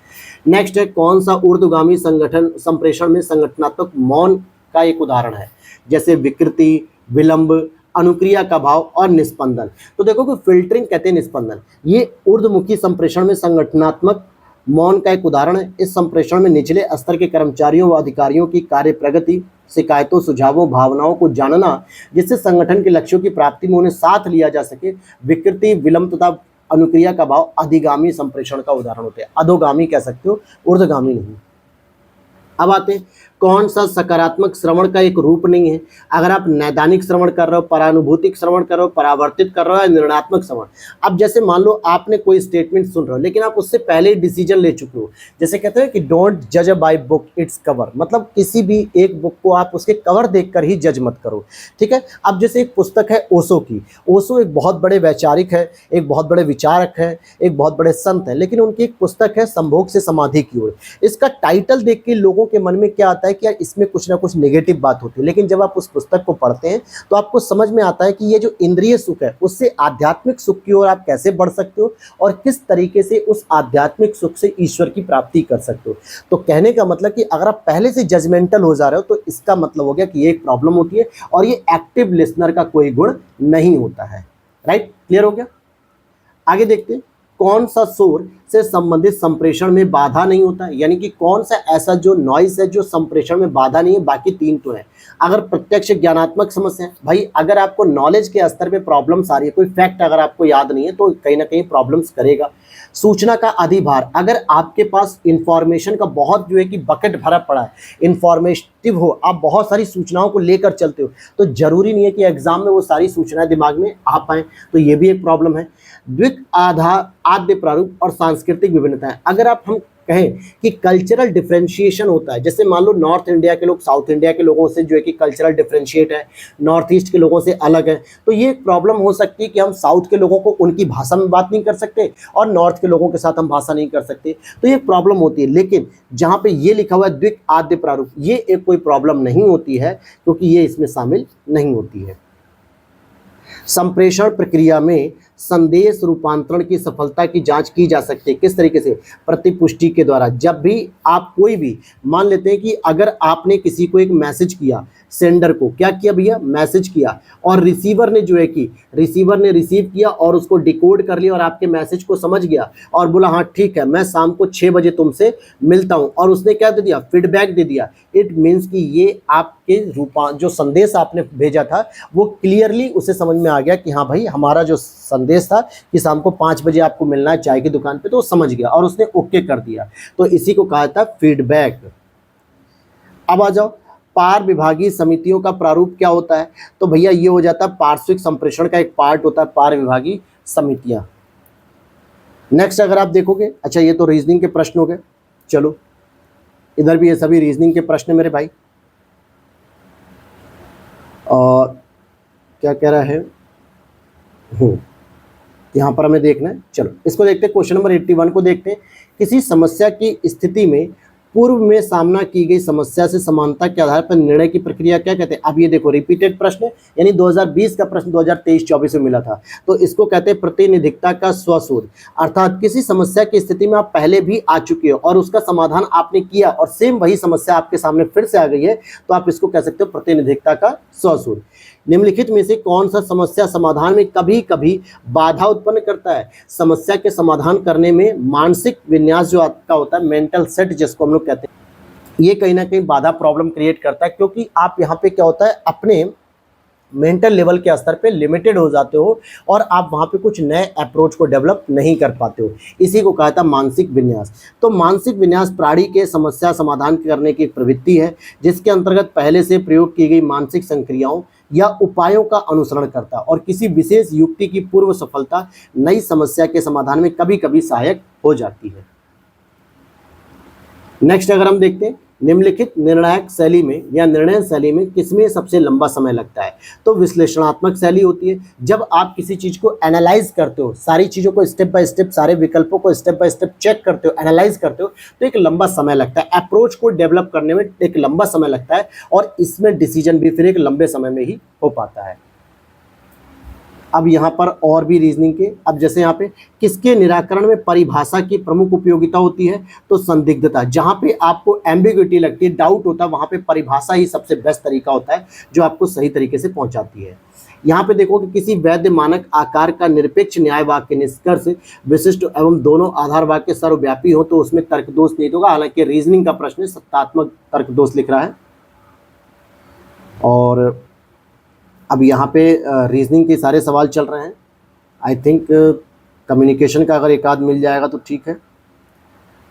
नेक्स्ट है, कौन सा ऊर्ध्वगामी संगठन संप्रेषण में संगठनात्मक मौन का एक उदाहरण है? जैसे विकृति, विलंब, अनुक्रिया का भाव और निस्पंदन। तो देखो कि फिल्टरिंग कहते हैं निस्पंदन, ये ऊर्ध्वमुखी संप्रेषण में संगठनात्मक मौन का एक उदाहरण है। इस संप्रेषण में निचले स्तर के कर्मचारियों व अधिकारियों की कार्य प्रगति, शिकायतों, सुझावों, भावनाओं को जानना, जिससे संगठन के लक्ष्यों की प्राप्ति में उन्हें साथ लिया जा सके। विकृति, विलंब तथा अनुक्रिया का भाव अधिगामी संप्रेषण का उदाहरण होते हैं। अधोगामी कह सकते हो, ऊर्ध्वगामी नहीं। अब आते हैं, कौन सा सकारात्मक श्रवण का एक रूप नहीं है? अगर आप नैदानिक श्रवण कर रहे हो, परानुभूतिक श्रवण कर रहे हो, परावर्तित कर रहे हो या निर्णयात्मक श्रवण। अब जैसे मान लो आपने कोई स्टेटमेंट सुन रहे हो, लेकिन आप उससे पहले ही डिसीजन ले चुके हो। जैसे कहते हैं कि डोंट जज अ बाय बुक इट्स कवर, मतलब किसी भी एक बुक को आप उसके कवर देखकर ही जज मत करो, ठीक है? अब जैसे एक पुस्तक है ओशो की, ओशो एक बहुत बड़े वैचारिक है, एक बहुत बड़े विचारक है, एक बहुत बड़े संत है, लेकिन उनकी एक पुस्तक है संभोग से समाधि की ओर। इसका टाइटल देख के लोगों के मन में क्या आता है कि यार इसमें कुछ ना कुछ नेगेटिव बात होती है, लेकिन जब आप उस पुस्तक को पढ़ते हैं तो आपको समझ में आता है कि ये जो इंद्रिय सुख है उससे आध्यात्मिक सुख की ओर आप कैसे बढ़ सकते हो और किस तरीके से उस आध्यात्मिक सुख से ईश्वर की प्राप्ति कर सकते हो। तो कहने का मतलब कि अगर आप पहले से जजमेंटल हो जा रहे हो तो इसका मतलब हो गया कि ये एक प्रॉब्लम होती है और ये एक्टिव लिसनर का कोई गुण नहीं होता है। राइट, क्लियर हो गया? आगे देखते हैं, कौन सा शोर से संबंधित संप्रेषण में बाधा नहीं होता है, यानी कि कौन सा ऐसा जो नॉइस है जो संप्रेषण में बाधा नहीं है, बाकी तीन तो है। अगर प्रत्यक्ष ज्ञानात्मक समस्या है, भाई अगर आपको नॉलेज के स्तर पे प्रॉब्लम्स आ रही है, कोई फैक्ट अगर आपको याद नहीं है तो कहीं ना कहीं प्रॉब्लम्स करेगा। सूचना का अधिभार, अगर आपके पास इंफॉर्मेशन का बहुत जो है कि बकेट भरा पड़ा है, इंफॉर्मेटिव हो, आप बहुत सारी सूचनाओं को लेकर चलते हो, तो जरूरी नहीं है कि एग्जाम में वो सारी सूचनाएं दिमाग में आ पाएं, तो ये भी एक प्रॉब्लम है। द्विक आधार आद्य प्रारूप और सांस्कृतिक विभिन्नताएं, अगर हम कहें कि कल्चरल डिफरेंशिएशन होता है, जैसे मान लो नॉर्थ इंडिया के लोग साउथ इंडिया के लोगों से जो है कि कल्चरल डिफरेंशिएट है, नॉर्थ ईस्ट के लोगों से अलग है, तो ये एक प्रॉब्लम हो सकती है कि हम साउथ के लोगों को उनकी भाषा में बात नहीं कर सकते और नॉर्थ के लोगों के साथ हम भाषा नहीं कर सकते, तो ये प्रॉब्लम होती है। लेकिन जहाँ पे ये लिखा हुआ है द्विक आद्य प्रारूप, ये एक कोई प्रॉब्लम नहीं होती है क्योंकि ये इसमें शामिल नहीं होती है। संप्रेषण प्रक्रिया में संदेश रूपांतरण की सफलता की जांच की जा सकती है, किस तरीके से? प्रतिपुष्टि के द्वारा। जब भी आप कोई भी मान लेते हैं कि अगर आपने किसी को एक मैसेज किया, सेंडर को क्या किया भैया, मैसेज किया, और रिसीवर ने जो है कि रिसीवर ने रिसीव किया और उसको डिकोड कर लिया और आपके मैसेज को समझ गया और बोला हाँ ठीक है मैं शाम को 6 बजे तुमसे मिलता हूं, और उसने क्या दे दिया, फीडबैक दे दिया। इट मीन्स कि ये आपके जो संदेश आपने भेजा था वो क्लियरली उसे समझ में आ गया कि हाँ भाई हमारा जो संदेश था कि शाम को 5 बजे आपको मिलना है चाय की दुकान पे, तो वो समझ गया और उसने ओके कर दिया, तो इसी को कहा था फीडबैक। अब आ जाओ पार विभागीय समितियों का प्रारूप क्या होता है, तो भैया ये हो जाता है पार्श्विक संप्रेषण का एक पार्ट होता है पार विभागीय समितियां। नेक्स्ट अगर आप देखोगे, अच्छा ये तो रीजनिंग के प्रश्न हो गए, चलो इधर भी ये सभी रीजनिंग के प्रश्न मेरे भाई। और क्या कह रहा है, यहां पर हमें देखना है, चलो इसको देखते हैं। क्वेश्चन नंबर 81 को देखते हैं। किसी समस्या की स्थिति में पूर्व में सामना की गई समस्या से समानता के आधार पर निर्णय की प्रक्रिया क्या कहते हैं। अब ये देखो रिपीटेड प्रश्न है, यानी 2020 का प्रश्न 2023-24 में मिला था, तो इसको कहते हैं प्रतिनिधिकता का स्वशोध। अर्थात किसी समस्या की स्थिति में आप पहले भी आ चुके हो और उसका समाधान आपने किया और सेम वही समस्या आपके सामने फिर से आ गई है, तो आप इसको कह सकते हो प्रतिनिधिकता का स्वशोध। निम्नलिखित में से कौन सा समस्या समाधान में कभी कभी बाधा उत्पन्न करता है। समस्या के समाधान करने में मानसिक विन्यास जो आपका होता है, मेंटल सेट जिसको हम लोग कहते हैं, ये कहीं ना कहीं बाधा प्रॉब्लम क्रिएट करता है, क्योंकि आप यहाँ पे क्या होता है अपने मेंटल लेवल के स्तर पे लिमिटेड हो जाते हो और आप वहाँ पे कुछ नए अप्रोच को डेवलप नहीं कर पाते हो, इसी को कहा था मानसिक विन्यास। तो मानसिक विन्यास प्राणी के समस्या समाधान करने की एक प्रवृत्ति है जिसके अंतर्गत पहले से प्रयोग की गई मानसिक संक्रियाओं या उपायों का अनुसरण करता है और किसी विशेष युक्ति की पूर्व सफलता नई समस्या के समाधान में कभी कभी सहायक हो जाती है। नेक्स्ट अगर हम देखते हैं, निम्नलिखित निर्णायक शैली में या निर्णय शैली में किसमें सबसे लंबा समय लगता है, तो विश्लेषणात्मक शैली होती है। जब आप किसी चीज को एनालाइज करते हो, सारी चीजों को स्टेप बाय स्टेप, सारे विकल्पों को स्टेप बाय स्टेप चेक करते हो, एनालाइज करते हो, तो एक लंबा समय लगता है। अप्रोच को डेवलप करने में एक लंबा समय लगता है और इसमें डिसीजन भी फिर एक लंबे समय में ही हो पाता है। अब यहाँ पर और भी रीजनिंग के, अब जैसे यहाँ पे किसके निराकरण में परिभाषा की प्रमुख उपयोगिता होती है, तो संदिग्धता। जहाँ पे आपको एम्बिग्युइटी लगती है, डाउट होता है, वहाँ पे परिभाषा ही सबसे बेस्ट तरीका होता है जो आपको सही तरीके से पहुँचाती है। यहाँ पे देखो कि किसी वैध मानक आकार का निरपेक्ष न्याय वाक्य निष्कर्ष विशिष्ट एवं दोनों आधार वाक्य सर्वव्यापी हो तो उसमें तर्क दोष नहीं होगा। हालांकि रीजनिंग का प्रश्न सत्तात्मक तर्क दोष लिख रहा है। और अब यहाँ पे रीजनिंग के सारे सवाल चल रहे हैं। आई थिंक कम्युनिकेशन का अगर एक आध मिल जाएगा तो ठीक है,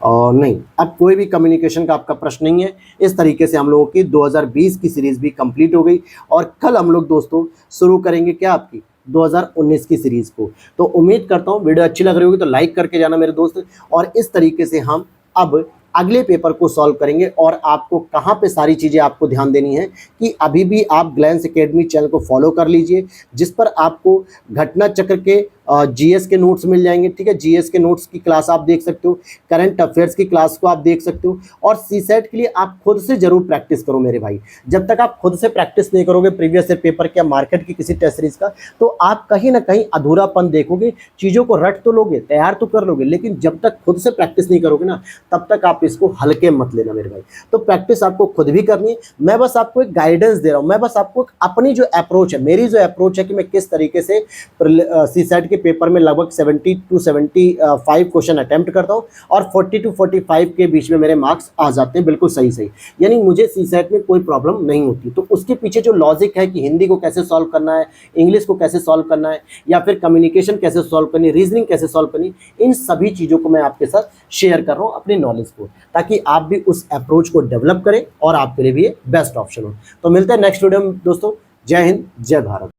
और नहीं अब कोई भी कम्युनिकेशन का आपका प्रश्न नहीं है। इस तरीके से हम लोगों की 2020 की सीरीज़ भी कंप्लीट हो गई और कल हम लोग दोस्तों शुरू करेंगे क्या, आपकी 2019 की सीरीज़ को। तो उम्मीद करता हूँ वीडियो अच्छी लग रही होगी तो लाइक करके जाना मेरे दोस्त। और इस तरीके से हम अब अगले पेपर को सॉल्व करेंगे। और आपको कहाँ पे सारी चीज़ें आपको ध्यान देनी है कि अभी भी आप ग्लैंस एकेडमी चैनल को फॉलो कर लीजिए, जिस पर आपको घटना चक्र के जीएस के नोट्स मिल जाएंगे। ठीक है, जीएस के नोट्स की क्लास आप देख सकते हो, करंट अफेयर्स की क्लास को आप देख सकते हो। और सीसेट के लिए आप खुद से जरूर प्रैक्टिस करो मेरे भाई। जब तक आप खुद से प्रैक्टिस नहीं करोगे प्रीवियस ईयर पेपर या मार्केट की किसी टेस्ट सीरीज का, तो आप कहीं ना कहीं अधूरापन देखोगे। चीज़ों को रट तो लोगे, तैयार तो कर लोगे, लेकिन जब तक खुद से प्रैक्टिस नहीं करोगे ना, तब तक आप इसको हल्के मत लेना मेरे भाई। तो प्रैक्टिस आपको खुद भी करनी है। मैं बस आपको एक गाइडेंस दे रहा हूँ, मैं बस आपको अपनी जो अप्रोच है, मेरी जो अप्रोच है कि मैं किस तरीके से सीसेट के पेपर में लगभग 70 to 75 क्वेश्चन अटेम्प्ट करता हूँ और 40 to 45 के बीच में मेरे मार्क्स आ जाते हैं बिल्कुल सही सही। यानी मुझे सीसेट में कोई प्रॉब्लम नहीं होती। तो उसके पीछे जो लॉजिक है कि हिंदी को कैसे सॉल्व करना है, इंग्लिश को कैसे सॉल्व करना है, या फिर कम्युनिकेशन कैसे सॉल्व करनी है, रीजनिंग कैसे सॉल्व करनी, इन सभी चीज़ों को मैं आपके साथ शेयर कर रहा हूँ अपनी नॉलेज को, ताकि आप भी उस अप्रोच को डेवलप करें और आपके लिए भी ये बेस्ट ऑप्शन हो। तो मिलते हैं नेक्स्ट वीडियो में दोस्तों। जय हिंद, जय भारत।